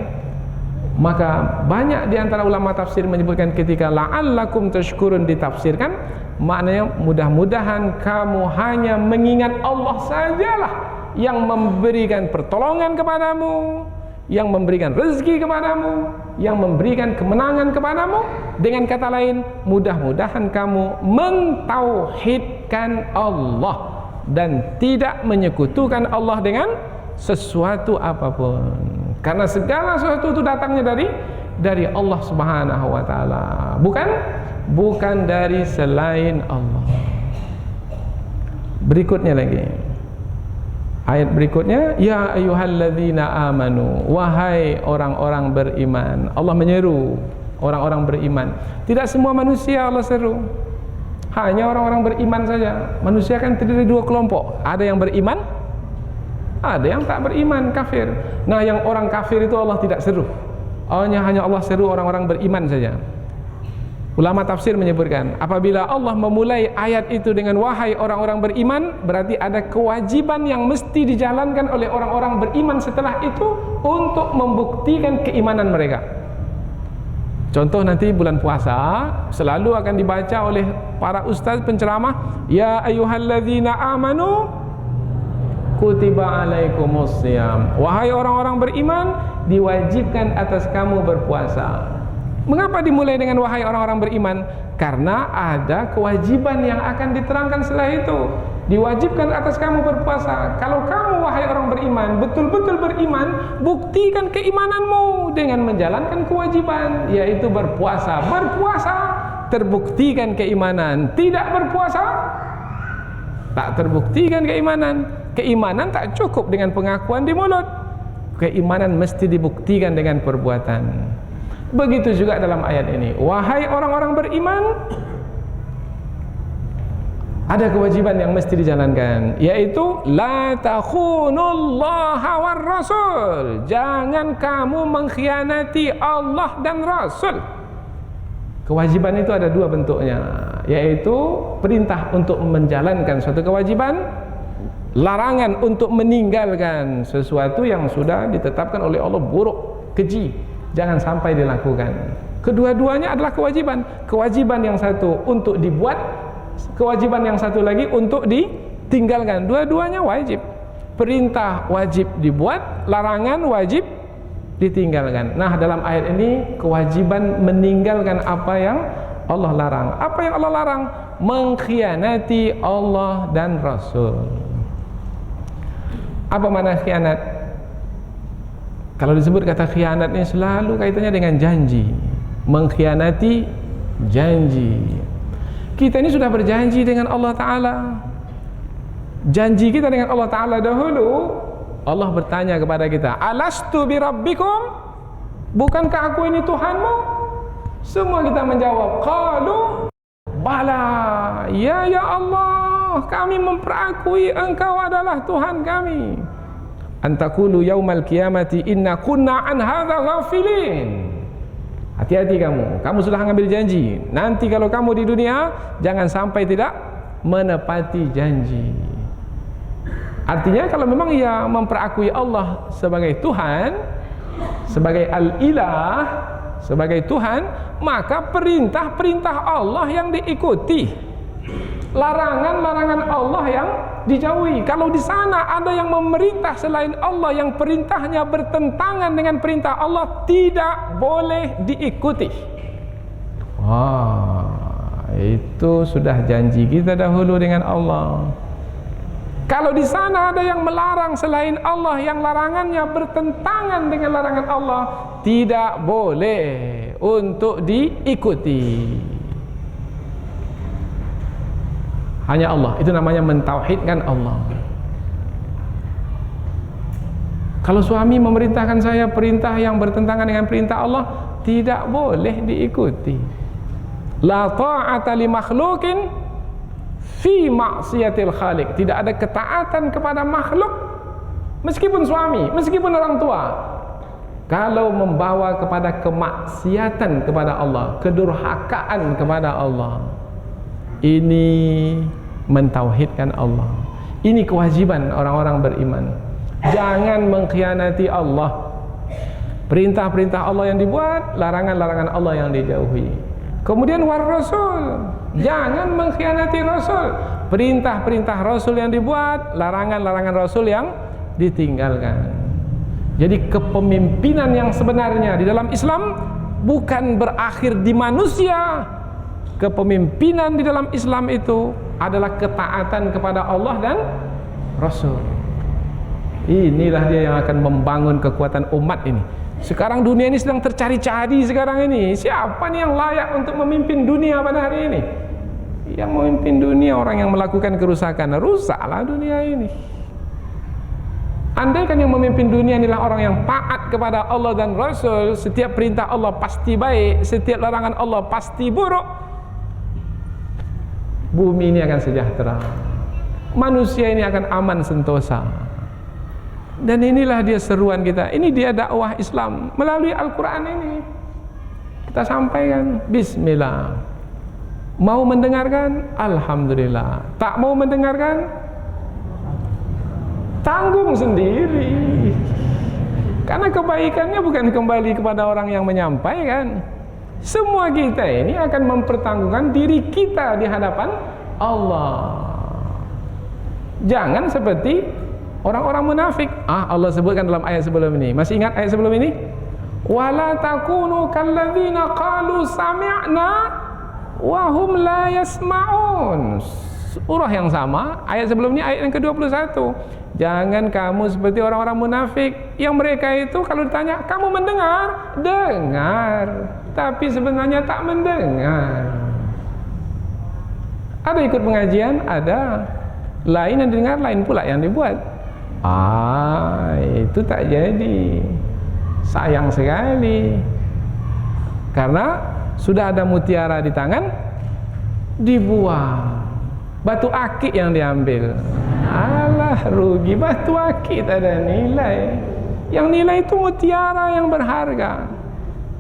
Maka banyak di antara ulama tafsir menyebutkan ketika la'allakum tashkurun ditafsirkan, maknanya mudah-mudahan kamu hanya mengingat Allah sajalah yang memberikan pertolongan kepadamu, yang memberikan rezeki kepadamu, yang memberikan kemenangan kepadamu. Dengan kata lain, mudah-mudahan kamu mentauhidkan Allah dan tidak menyekutukan Allah dengan sesuatu apapun. Karena segala sesuatu itu datangnya dari Allah Subhanahu wa taala, bukan dari selain Allah. Berikutnya lagi. Ayat berikutnya, ya ayyuhalladzina amanu, wahai orang-orang beriman. Allah menyeru orang-orang beriman. Tidak semua manusia Allah seru, hanya orang-orang beriman saja. Manusia kan terdiri dari dua kelompok, ada yang beriman, ada yang tak beriman, kafir. Nah, yang orang kafir itu Allah tidak seru, hanya Allah seru orang-orang beriman saja. Ulama tafsir menyebutkan, apabila Allah memulai ayat itu dengan wahai orang-orang beriman, berarti ada kewajiban yang mesti dijalankan oleh orang-orang beriman setelah itu untuk membuktikan keimanan mereka. Contoh nanti bulan puasa selalu akan dibaca oleh para ustaz penceramah, ya ayyuhalladzina amanu kutiba alaikumussyam. Wahai orang-orang beriman, diwajibkan atas kamu berpuasa. Mengapa dimulai dengan wahai orang-orang beriman? Karena ada kewajiban yang akan diterangkan setelah itu. Diwajibkan atas kamu berpuasa. Kalau kamu wahai orang beriman, betul-betul beriman, buktikan keimananmu dengan menjalankan kewajiban, yaitu berpuasa. Berpuasa terbuktikan keimanan. Tidak berpuasa tak terbuktikan keimanan. Keimanan tak cukup dengan pengakuan di mulut. Keimanan mesti dibuktikan dengan perbuatan. Begitu juga dalam ayat ini, wahai orang-orang beriman, ada kewajiban yang mesti dijalankan, yaitu la takhunullaha war rasul. Jangan kamu mengkhianati Allah dan Rasul. Kewajiban itu ada dua bentuknya, yaitu perintah untuk menjalankan suatu kewajiban, larangan untuk meninggalkan sesuatu yang sudah ditetapkan oleh Allah buruk, keji, jangan sampai dilakukan. Kedua-duanya adalah kewajiban. Kewajiban yang satu untuk dibuat, kewajiban yang satu lagi untuk ditinggalkan. Dua-duanya wajib. Perintah wajib dibuat, larangan wajib ditinggalkan. Nah, dalam ayat ini kewajiban meninggalkan apa yang Allah larang. Apa yang Allah larang? Mengkhianati Allah dan Rasul. Apa makna khianat? Kalau disebut kata khianat ini selalu kaitannya dengan janji. Mengkhianati janji. Kita ini sudah berjanji dengan Allah Ta'ala. Janji kita dengan Allah Ta'ala dahulu, Allah bertanya kepada kita, alastu birabbikum? Bukankah aku ini Tuhanmu? Semua kita menjawab, qalu bala, ya Allah, kami memperakui engkau adalah Tuhan kami. Antakulu yaumal qiyamati inna kunna an hadza ghafilin. Hati-hati kamu sudah mengambil janji. Nanti kalau kamu di dunia jangan sampai tidak menepati janji. Artinya kalau memang ia memperakui Allah sebagai Tuhan, sebagai Al-Ilah, sebagai Tuhan, maka perintah-perintah Allah yang diikuti. Larangan-larangan Allah yang dijauhi. Kalau di sana ada yang memerintah selain Allah, yang perintahnya bertentangan dengan perintah Allah, tidak boleh diikuti. Itu sudah janji kita dahulu dengan Allah. Kalau di sana ada yang melarang selain Allah, yang larangannya bertentangan dengan larangan Allah, tidak boleh untuk diikuti. Hanya Allah, itu namanya mentauhidkan Allah. Kalau suami memerintahkan saya perintah yang bertentangan dengan perintah Allah, tidak boleh diikuti. La ta'ata li makhlukin fi maksiatil khaliq. Tidak ada ketaatan kepada makhluk, meskipun suami, meskipun orang tua, kalau membawa kepada kemaksiatan kepada Allah, kedurhakaan kepada Allah. Ini mentauhidkan Allah. Ini kewajiban orang-orang beriman. Jangan mengkhianati Allah. Perintah-perintah Allah yang dibuat, larangan-larangan Allah yang dijauhi. Kemudian war rasul, jangan mengkhianati Rasul. Perintah-perintah Rasul yang dibuat, larangan-larangan Rasul yang ditinggalkan. Jadi kepemimpinan yang sebenarnya di dalam Islam bukan berakhir di manusia. Kepemimpinan di dalam Islam itu adalah ketaatan kepada Allah dan Rasul. Inilah dia yang akan membangun kekuatan umat ini. Sekarang dunia ini sedang tercari-cari sekarang ini. Siapa nih yang layak untuk memimpin dunia pada hari ini? Yang memimpin dunia orang yang melakukan kerusakan. Rusaklah dunia ini. Andai kan yang memimpin dunia inilah orang yang taat kepada Allah dan Rasul, setiap perintah Allah pasti baik, setiap larangan Allah pasti buruk, bumi ini akan sejahtera, manusia ini akan aman sentosa. Dan inilah dia seruan kita. Ini dia dakwah Islam melalui Al-Quran ini. Kita sampaikan bismillah. Mau mendengarkan? Alhamdulillah. Tak mau mendengarkan? Tanggung sendiri. Karena kebaikannya bukan kembali kepada orang yang menyampaikan. Semua kita ini akan mempertanggungan diri kita di hadapan Allah. Jangan seperti orang-orang munafik. Allah sebutkan dalam ayat sebelum ini. Masih ingat ayat sebelum ini? Wala takunu kalladzina qalu sami'na wa hum la yasma'un. Surah yang sama, ayat sebelumnya ayat yang ke-21. Jangan kamu seperti orang-orang munafik yang mereka itu kalau ditanya, kamu mendengar? Dengar, tapi sebenarnya tak mendengar. Ada ikut pengajian? Ada. Lain yang dengar, lain pula yang dibuat. Itu tak jadi. Sayang sekali. Karena sudah ada mutiara di tangan, dibuang. Batu akik yang diambil. Alah, rugi, batu akik tak ada nilai. Yang nilai itu mutiara yang berharga.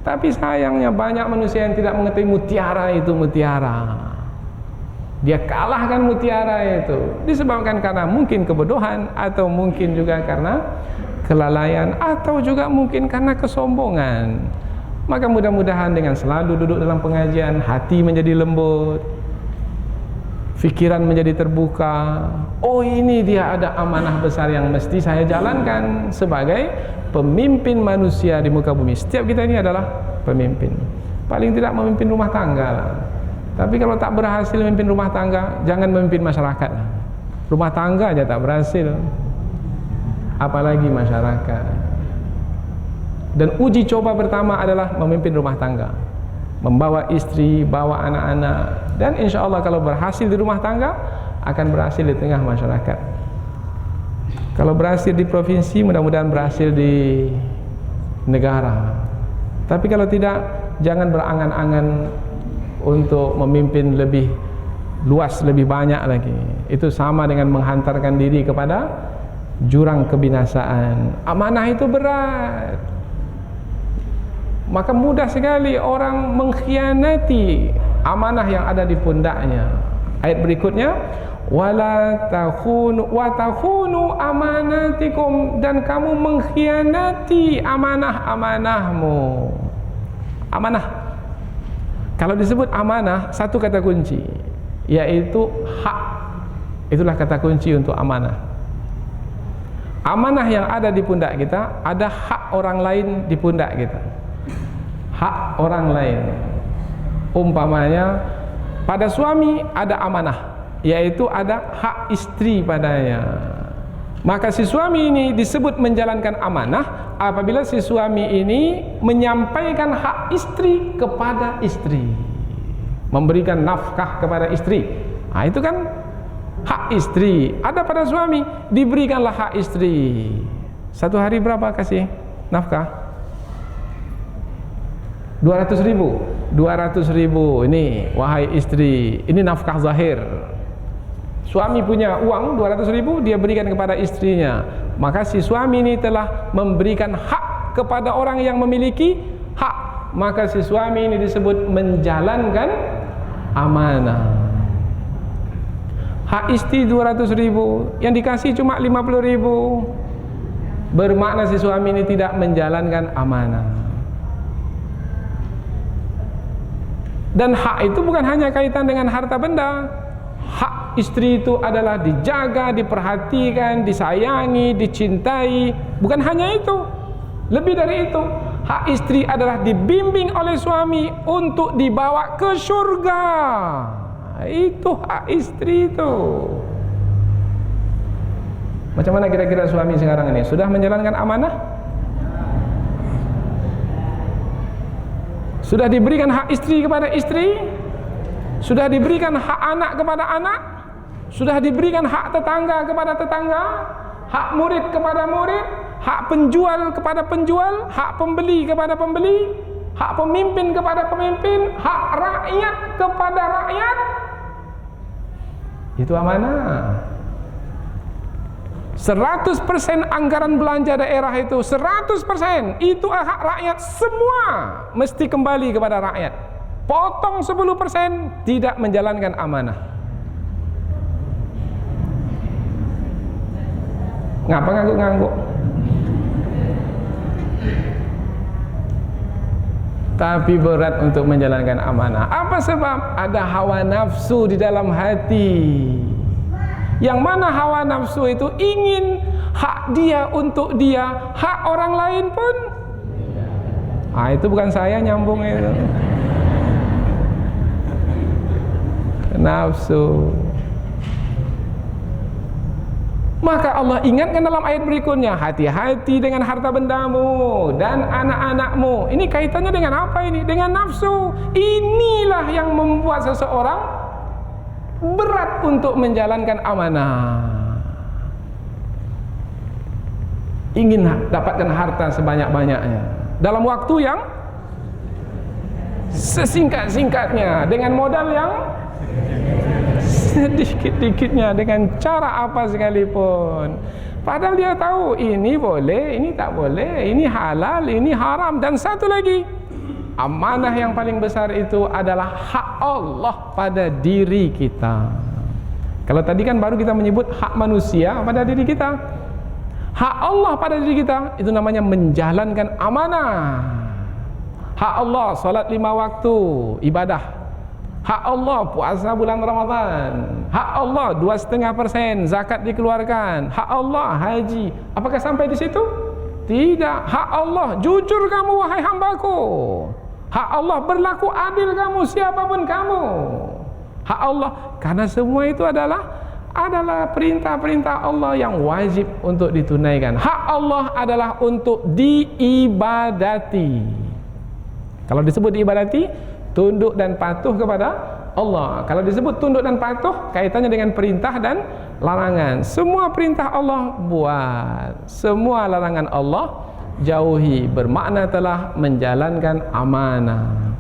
Tapi sayangnya banyak manusia yang tidak mengetahui mutiara itu mutiara. Dia kalahkan mutiara itu disebabkan karena mungkin kebodohan, atau mungkin juga karena kelalaian, atau juga mungkin karena kesombongan. Maka mudah-mudahan dengan selalu duduk dalam pengajian, hati menjadi lembut, fikiran menjadi terbuka. Oh, ini dia ada amanah besar yang mesti saya jalankan sebagai pemimpin manusia di muka bumi. Setiap kita ini adalah pemimpin. Paling tidak memimpin rumah tangga lah. Tapi kalau tak berhasil memimpin rumah tangga, jangan memimpin masyarakat. Rumah tangga aja tak berhasil, apalagi masyarakat. Dan uji coba pertama adalah memimpin rumah tangga, membawa istri, bawa anak-anak. Dan insya Allah kalau berhasil di rumah tangga, akan berhasil di tengah masyarakat. Kalau berhasil di provinsi, mudah-mudahan berhasil di negara. Tapi kalau tidak, jangan berangan-angan untuk memimpin lebih luas, lebih banyak lagi. Itu sama dengan menghantarkan diri kepada jurang kebinasaan. Amanah itu berat. Maka mudah sekali orang mengkhianati amanah yang ada di pundaknya. Ayat berikutnya, wala takhunu amanatikum, dan kamu mengkhianati amanah-amanahmu. Amanah. Kalau disebut amanah, satu kata kunci. yaitu hak. Itulah kata kunci untuk amanah. Amanah yang ada di pundak kita, ada hak orang lain di pundak kita. Hak orang lain. Umpamanya pada suami ada amanah, yaitu ada hak istri padanya. Maka si suami ini disebut menjalankan amanah apabila si suami ini menyampaikan hak istri kepada istri, memberikan nafkah kepada istri. Nah, itu kan hak istri ada pada suami, diberikanlah hak istri. Satu hari berapa kasih nafkah? 200.000. 200.000 ini wahai istri, ini nafkah zahir. Suami punya uang 200.000, dia berikan kepada istrinya. Maka si suami ini telah memberikan hak kepada orang yang memiliki hak. Maka si suami ini disebut menjalankan amanah. Hak istri 200.000, yang dikasih cuma 50.000, bermakna si suami ini tidak menjalankan amanah. Dan hak itu bukan hanya kaitan dengan harta benda. Hak istri itu adalah dijaga, diperhatikan, disayangi, dicintai. Bukan hanya itu, lebih dari itu. Hak istri adalah dibimbing oleh suami untuk dibawa ke surga. Itu hak istri itu. Macam mana kira-kira suami sekarang ini? Sudah menjalankan amanah? Sudah diberikan hak istri kepada istri? Sudah diberikan hak anak kepada anak? Sudah diberikan hak tetangga kepada tetangga? Hak murid kepada murid? Hak penjual kepada penjual? Hak pembeli kepada pembeli? Hak pemimpin kepada pemimpin? Hak rakyat kepada rakyat? Itu amanah. 100% anggaran belanja daerah itu 100% itu hak rakyat, semua mesti kembali kepada rakyat. Potong 10% tidak menjalankan amanah. Ngapa ngangguk-ngangguk? Tapi berat untuk menjalankan amanah. Apa sebab? Ada hawa nafsu di dalam hati. Yang mana hawa nafsu itu ingin hak dia untuk dia, hak orang lain pun. Itu bukan saya nyambung itu. Nafsu. Maka Allah ingatkan dalam ayat berikutnya, hati-hati dengan harta bendamu dan anak-anakmu. Ini kaitannya dengan apa ini? Dengan nafsu. Inilah yang membuat seseorang berat untuk menjalankan amanah. Ingin dapatkan harta sebanyak-banyaknya dalam waktu yang sesingkat-singkatnya, dengan modal yang sedikit-dikitnya, dengan cara apa sekalipun. Padahal dia tahu ini boleh, ini tak boleh, ini halal, ini haram. Dan satu lagi, amanah yang paling besar itu adalah hak Allah pada diri kita. Kalau tadi kan baru kita menyebut hak manusia pada diri kita. Hak Allah pada diri kita itu namanya menjalankan amanah. Hak Allah salat 5 waktu ibadah. Hak Allah puasa bulan Ramadan. Hak Allah 2,5% zakat dikeluarkan. Hak Allah haji. Apakah sampai di situ? Tidak. Hak Allah jujur kamu wahai hambaku. Hak Allah berlaku adil kamu siapapun kamu. Hak Allah, karena semua itu adalah perintah-perintah Allah yang wajib untuk ditunaikan. Hak Allah adalah untuk diibadati. Kalau disebut diibadati, tunduk dan patuh kepada Allah. Kalau disebut tunduk dan patuh, kaitannya dengan perintah dan larangan. Semua perintah Allah buat, semua larangan Allah jauhi, bermakna telah menjalankan amanah.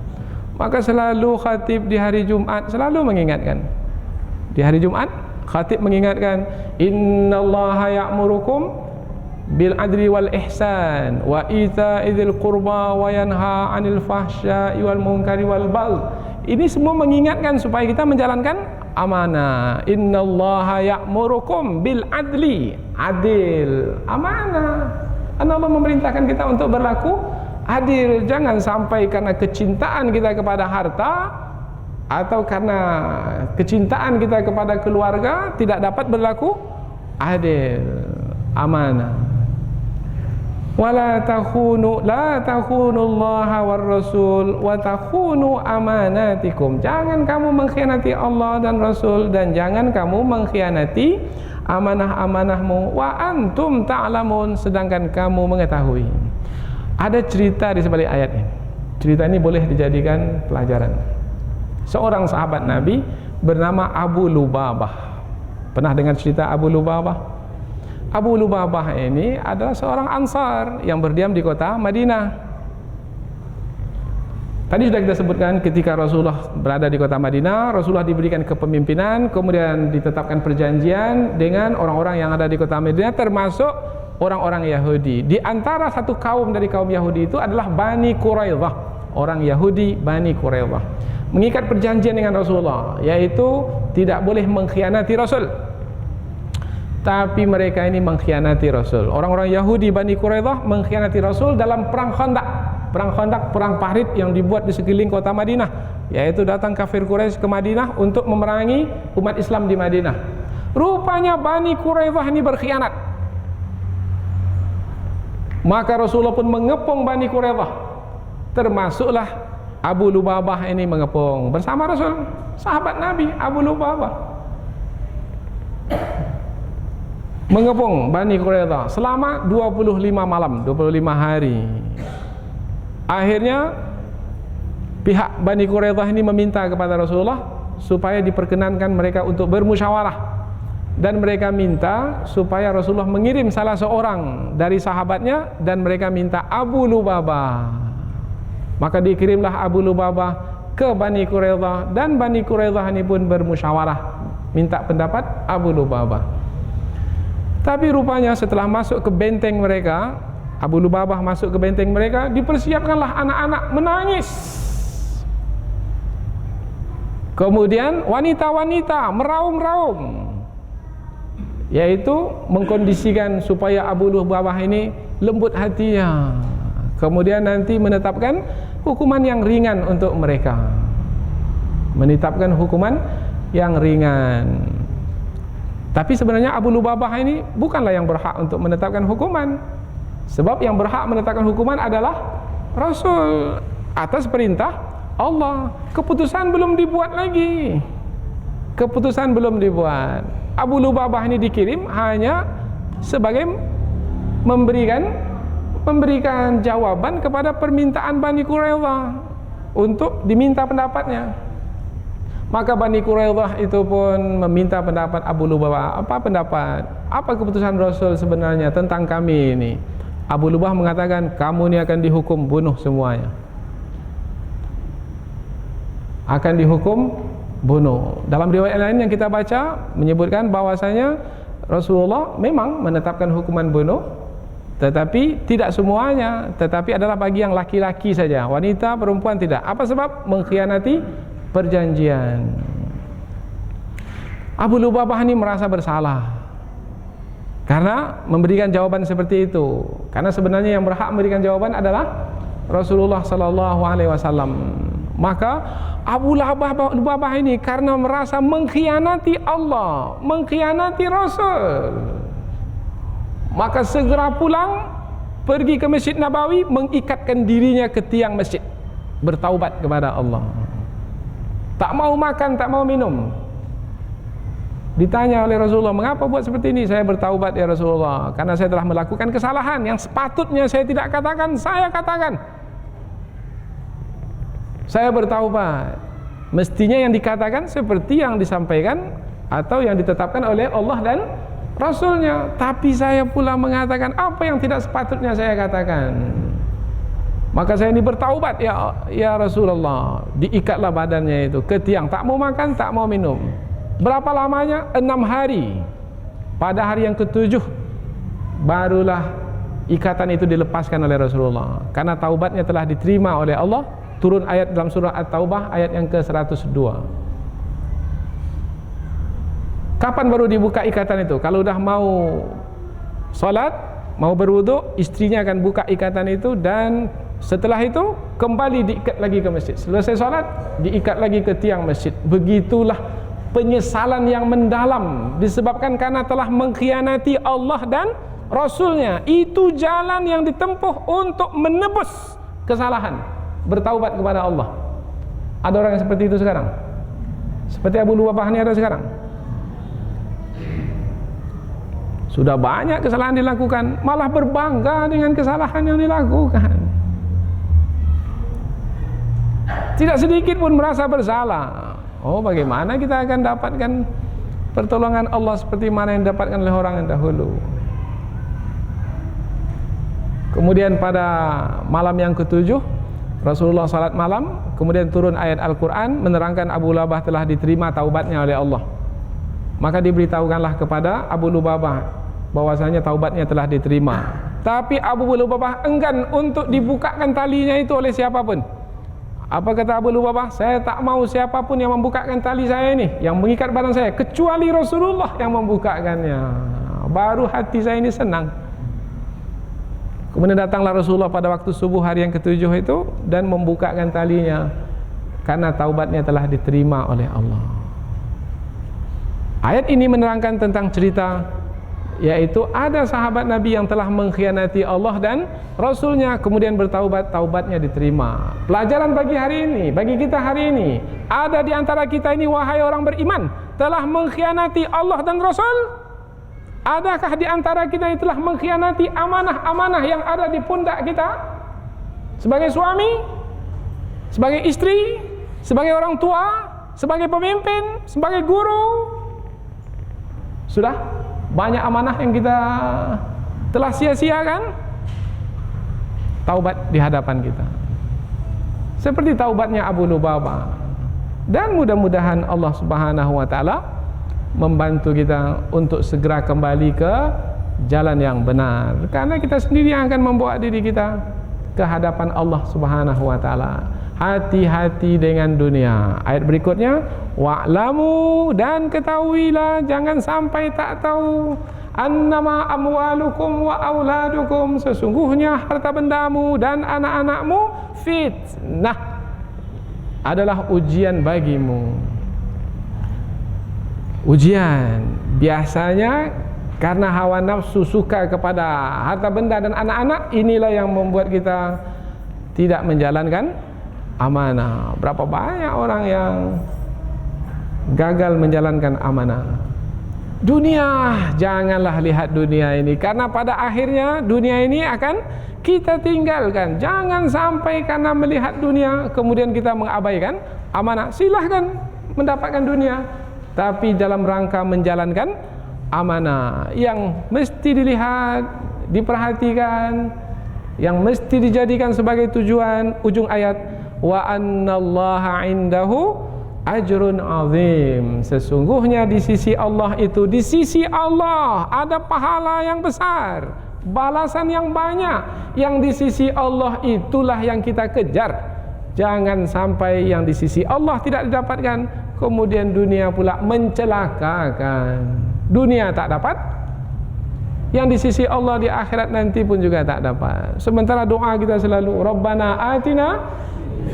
Maka selalu khatib di hari Jumat selalu mengingatkan. Di hari Jumat khatib mengingatkan, innallaha ya'murukum bil adli wal ihsan wa ita'idil qurba wa yanha 'anil fahsya'i wal munkari wal baghi. Ini semua mengingatkan supaya kita menjalankan amanah. Innallaha ya'murukum bil adli, adil, amanah. Allah memerintahkan kita untuk berlaku adil. Jangan sampai karena kecintaan kita kepada harta atau karena kecintaan kita kepada keluarga tidak dapat berlaku adil, amanah. Wala takhunu la takhunullaha war rasul wa takhunu amanatikum. Jangan kamu mengkhianati Allah dan Rasul, dan jangan kamu mengkhianati amanah-amanahmu wa antum ta'lamun, sedangkan kamu mengetahui. Ada cerita di sebalik ayat ini. Cerita ini boleh dijadikan pelajaran. Seorang sahabat Nabi bernama Abu Lubabah. Pernah dengar cerita Abu Lubabah? Abu Lubabah ini adalah seorang Ansar yang berdiam di kota Madinah. Tadi sudah kita sebutkan ketika Rasulullah berada di kota Madinah, Rasulullah diberikan kepemimpinan, kemudian ditetapkan perjanjian dengan orang-orang yang ada di kota Madinah, termasuk orang-orang Yahudi. Di antara satu kaum dari kaum Yahudi itu adalah Bani Quraidah. Orang Yahudi Bani Quraidah mengikat perjanjian dengan Rasulullah, yaitu tidak boleh mengkhianati Rasul. Tapi mereka ini mengkhianati Rasul. Orang-orang Yahudi Bani Quraidah mengkhianati Rasul dalam perang Khandaq. Perang Khandaq, perang parit yang dibuat di sekeliling kota Madinah, yaitu datang kafir Quraisy ke Madinah untuk memerangi umat Islam di Madinah. Rupanya Bani Quraidah ini berkhianat. Maka Rasulullah pun mengepung Bani Quraidah. Termasuklah Abu Lubabah ini mengepung bersama Rasul, sahabat Nabi Abu Lubabah mengepung Bani Quraidah selama 25 malam, 25 hari. Akhirnya pihak Bani Quraidah ini meminta kepada Rasulullah supaya diperkenankan mereka untuk bermusyawarah, dan mereka minta supaya Rasulullah mengirim salah seorang dari sahabatnya, dan mereka minta Abu Lubabah. Maka dikirimlah Abu Lubabah ke Bani Quraidah, dan Bani Quraidah ini pun bermusyawarah minta pendapat Abu Lubabah. Tapi rupanya setelah masuk ke benteng mereka, Abu Lubabah masuk ke benteng mereka, dipersiapkanlah anak-anak menangis. Kemudian wanita-wanita meraung-raung, yaitu mengkondisikan supaya Abu Lubabah ini lembut hatinya, kemudian nanti menetapkan hukuman yang ringan untuk mereka. Menetapkan hukuman yang ringan. Tapi sebenarnya Abu Lubabah ini bukanlah yang berhak untuk menetapkan hukuman. Sebab yang berhak menetapkan hukuman adalah Rasul atas perintah Allah. Keputusan belum dibuat lagi. Keputusan belum dibuat. Abu Lubabah ini dikirim hanya sebagai memberikan jawaban kepada permintaan Bani Quraidah untuk diminta pendapatnya. Maka Bani Quraidah itu pun meminta pendapat Abu Lubabah. Apa pendapat? Apa keputusan Rasul sebenarnya tentang kami ini? Abu Lubabah mengatakan, kamu ini akan dihukum bunuh semuanya. Akan dihukum bunuh. Dalam riwayat lain yang kita baca menyebutkan bahwasanya Rasulullah memang menetapkan hukuman bunuh, tetapi tidak semuanya, tetapi adalah bagi yang laki-laki saja, wanita, perempuan tidak. Apa sebab? Mengkhianati perjanjian. Abu Lubabah ini merasa bersalah karena memberikan jawaban seperti itu. Karena sebenarnya yang berhak memberikan jawaban adalah Rasulullah sallallahu alaihi wasallam. Maka Abu Lubabah ini karena merasa mengkhianati Allah, mengkhianati Rasul, maka segera pulang, pergi ke Masjid Nabawi, mengikatkan dirinya ke tiang masjid, bertaubat kepada Allah. Tak mau makan, tak mau minum. Ditanya oleh Rasulullah, mengapa buat seperti ini? Saya bertaubat ya Rasulullah, karena saya telah melakukan kesalahan yang sepatutnya saya tidak katakan, saya katakan. Saya bertaubat. Mestinya yang dikatakan seperti yang disampaikan atau yang ditetapkan oleh Allah dan Rasulnya. Tapi saya pula mengatakan apa yang tidak sepatutnya saya katakan. Maka saya ini bertaubat ya Rasulullah. Diikatlah badannya itu ke tiang, tak mau makan, tak mau minum. Berapa lamanya? 6 hari. Pada hari yang ke-7 barulah ikatan itu dilepaskan oleh Rasulullah. Karena taubatnya telah diterima oleh Allah. Turun ayat dalam surah At-Taubah ayat yang ke-102. Kapan baru dibuka ikatan itu? Kalau udah mau sholat, mau berwudu, istrinya akan buka ikatan itu dan Setelah itu kembali diikat lagi ke masjid. Selesai solat diikat lagi ke tiang masjid. Begitulah penyesalan yang mendalam disebabkan karena telah mengkhianati Allah dan Rasulnya. Itu jalan yang ditempuh untuk menebus kesalahan, bertaubat kepada Allah. Ada orang yang seperti itu sekarang? Seperti Abu Lubabah ini ada sekarang? Sudah banyak kesalahan dilakukan, malah berbangga dengan kesalahan yang dilakukan. Tidak sedikit pun merasa bersalah. Oh, bagaimana kita akan dapatkan pertolongan Allah seperti mana yang didapatkan oleh orang yang dahulu. Kemudian pada malam yang ketujuh Rasulullah salat malam, kemudian turun ayat Al-Quran menerangkan Abu Lubabah telah diterima taubatnya oleh Allah. Maka diberitahukanlah kepada Abu Lubabah bahwasanya taubatnya telah diterima. Tapi Abu Lubabah enggan untuk dibukakan talinya itu oleh siapapun. Apa kata Abu Lubabah? Saya tak mau siapapun yang membukakan tali saya ini, yang mengikat badan saya, kecuali Rasulullah yang membukakannya. Baru hati saya ini senang. Kemudian datanglah Rasulullah pada waktu subuh hari yang ketujuh itu dan membukakan talinya karena taubatnya telah diterima oleh Allah. Ayat ini menerangkan tentang cerita, yaitu ada sahabat Nabi yang telah mengkhianati Allah dan Rasulnya, kemudian bertaubat, taubatnya diterima. Pelajaran bagi hari ini, bagi kita hari ini, ada di antara kita ini, wahai orang beriman, telah mengkhianati Allah dan Rasul? Adakah di antara kita yang telah mengkhianati amanah-amanah yang ada di pundak kita? Sebagai suami, sebagai istri, sebagai orang tua, sebagai pemimpin, sebagai guru. Sudah banyak amanah yang kita telah sia-siakan. Taubat di hadapan kita seperti taubatnya Abu Lubabah. Dan mudah-mudahan Allah Subhanahu wa taala membantu kita untuk segera kembali ke jalan yang benar, karena kita sendiri yang akan membawa diri kita ke hadapan Allah Subhanahu wa taala. Hati-hati dengan dunia. Ayat berikutnya, wa'lamu, dan ketahuilah, jangan sampai tak tahu, annama amwalukum wa auladukum, sesungguhnya harta bendamu dan anak-anakmu fitnah, adalah ujian bagimu. Ujian biasanya karena hawa nafsu suka kepada harta benda dan anak-anak, inilah yang membuat kita tidak menjalankan amanah. Berapa banyak orang yang gagal menjalankan amanah. Dunia, janganlah lihat dunia ini, karena pada akhirnya dunia ini akan kita tinggalkan. Jangan sampai karena melihat dunia kemudian kita mengabaikan amanah. Silahkan mendapatkan dunia, tapi dalam rangka menjalankan amanah yang mesti dilihat, diperhatikan, yang mesti dijadikan sebagai tujuan. Ujung ayat, wa annallaha indahu ajrun azim, sesungguhnya di sisi Allah itu, di sisi Allah ada pahala yang besar, balasan yang banyak. Yang di sisi Allah itulah yang kita kejar. Jangan sampai yang di sisi Allah tidak didapatkan, kemudian dunia pula mencelakakan. Dunia tak dapat, yang di sisi Allah di akhirat nanti pun juga tak dapat. Sementara doa kita selalu, Rabbana atina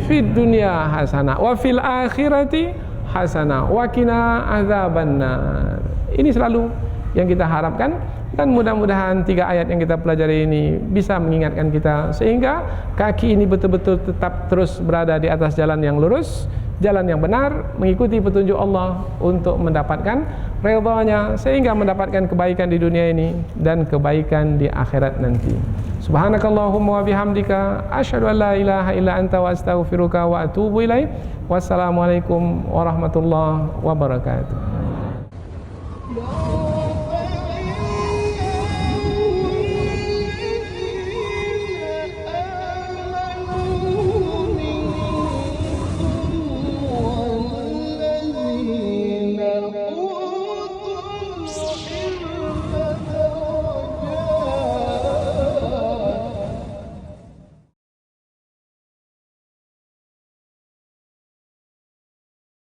fid dunya hasanah wa fil akhirati hasanah wa qina adzabannar. Ini selalu yang kita harapkan, dan mudah-mudahan 3 ayat yang kita pelajari ini bisa mengingatkan kita sehingga kaki ini betul-betul tetap terus berada di atas jalan yang lurus, jalan yang benar, mengikuti petunjuk Allah untuk mendapatkan ridha-Nya, sehingga mendapatkan kebaikan di dunia ini dan kebaikan di akhirat nanti. Subhanakallahumma wa bihamdika asyhadu an la ilaha illa anta wa astaghfiruka wa atubu ilaik. Wassalamualaikum warahmatullahi wabarakatuh.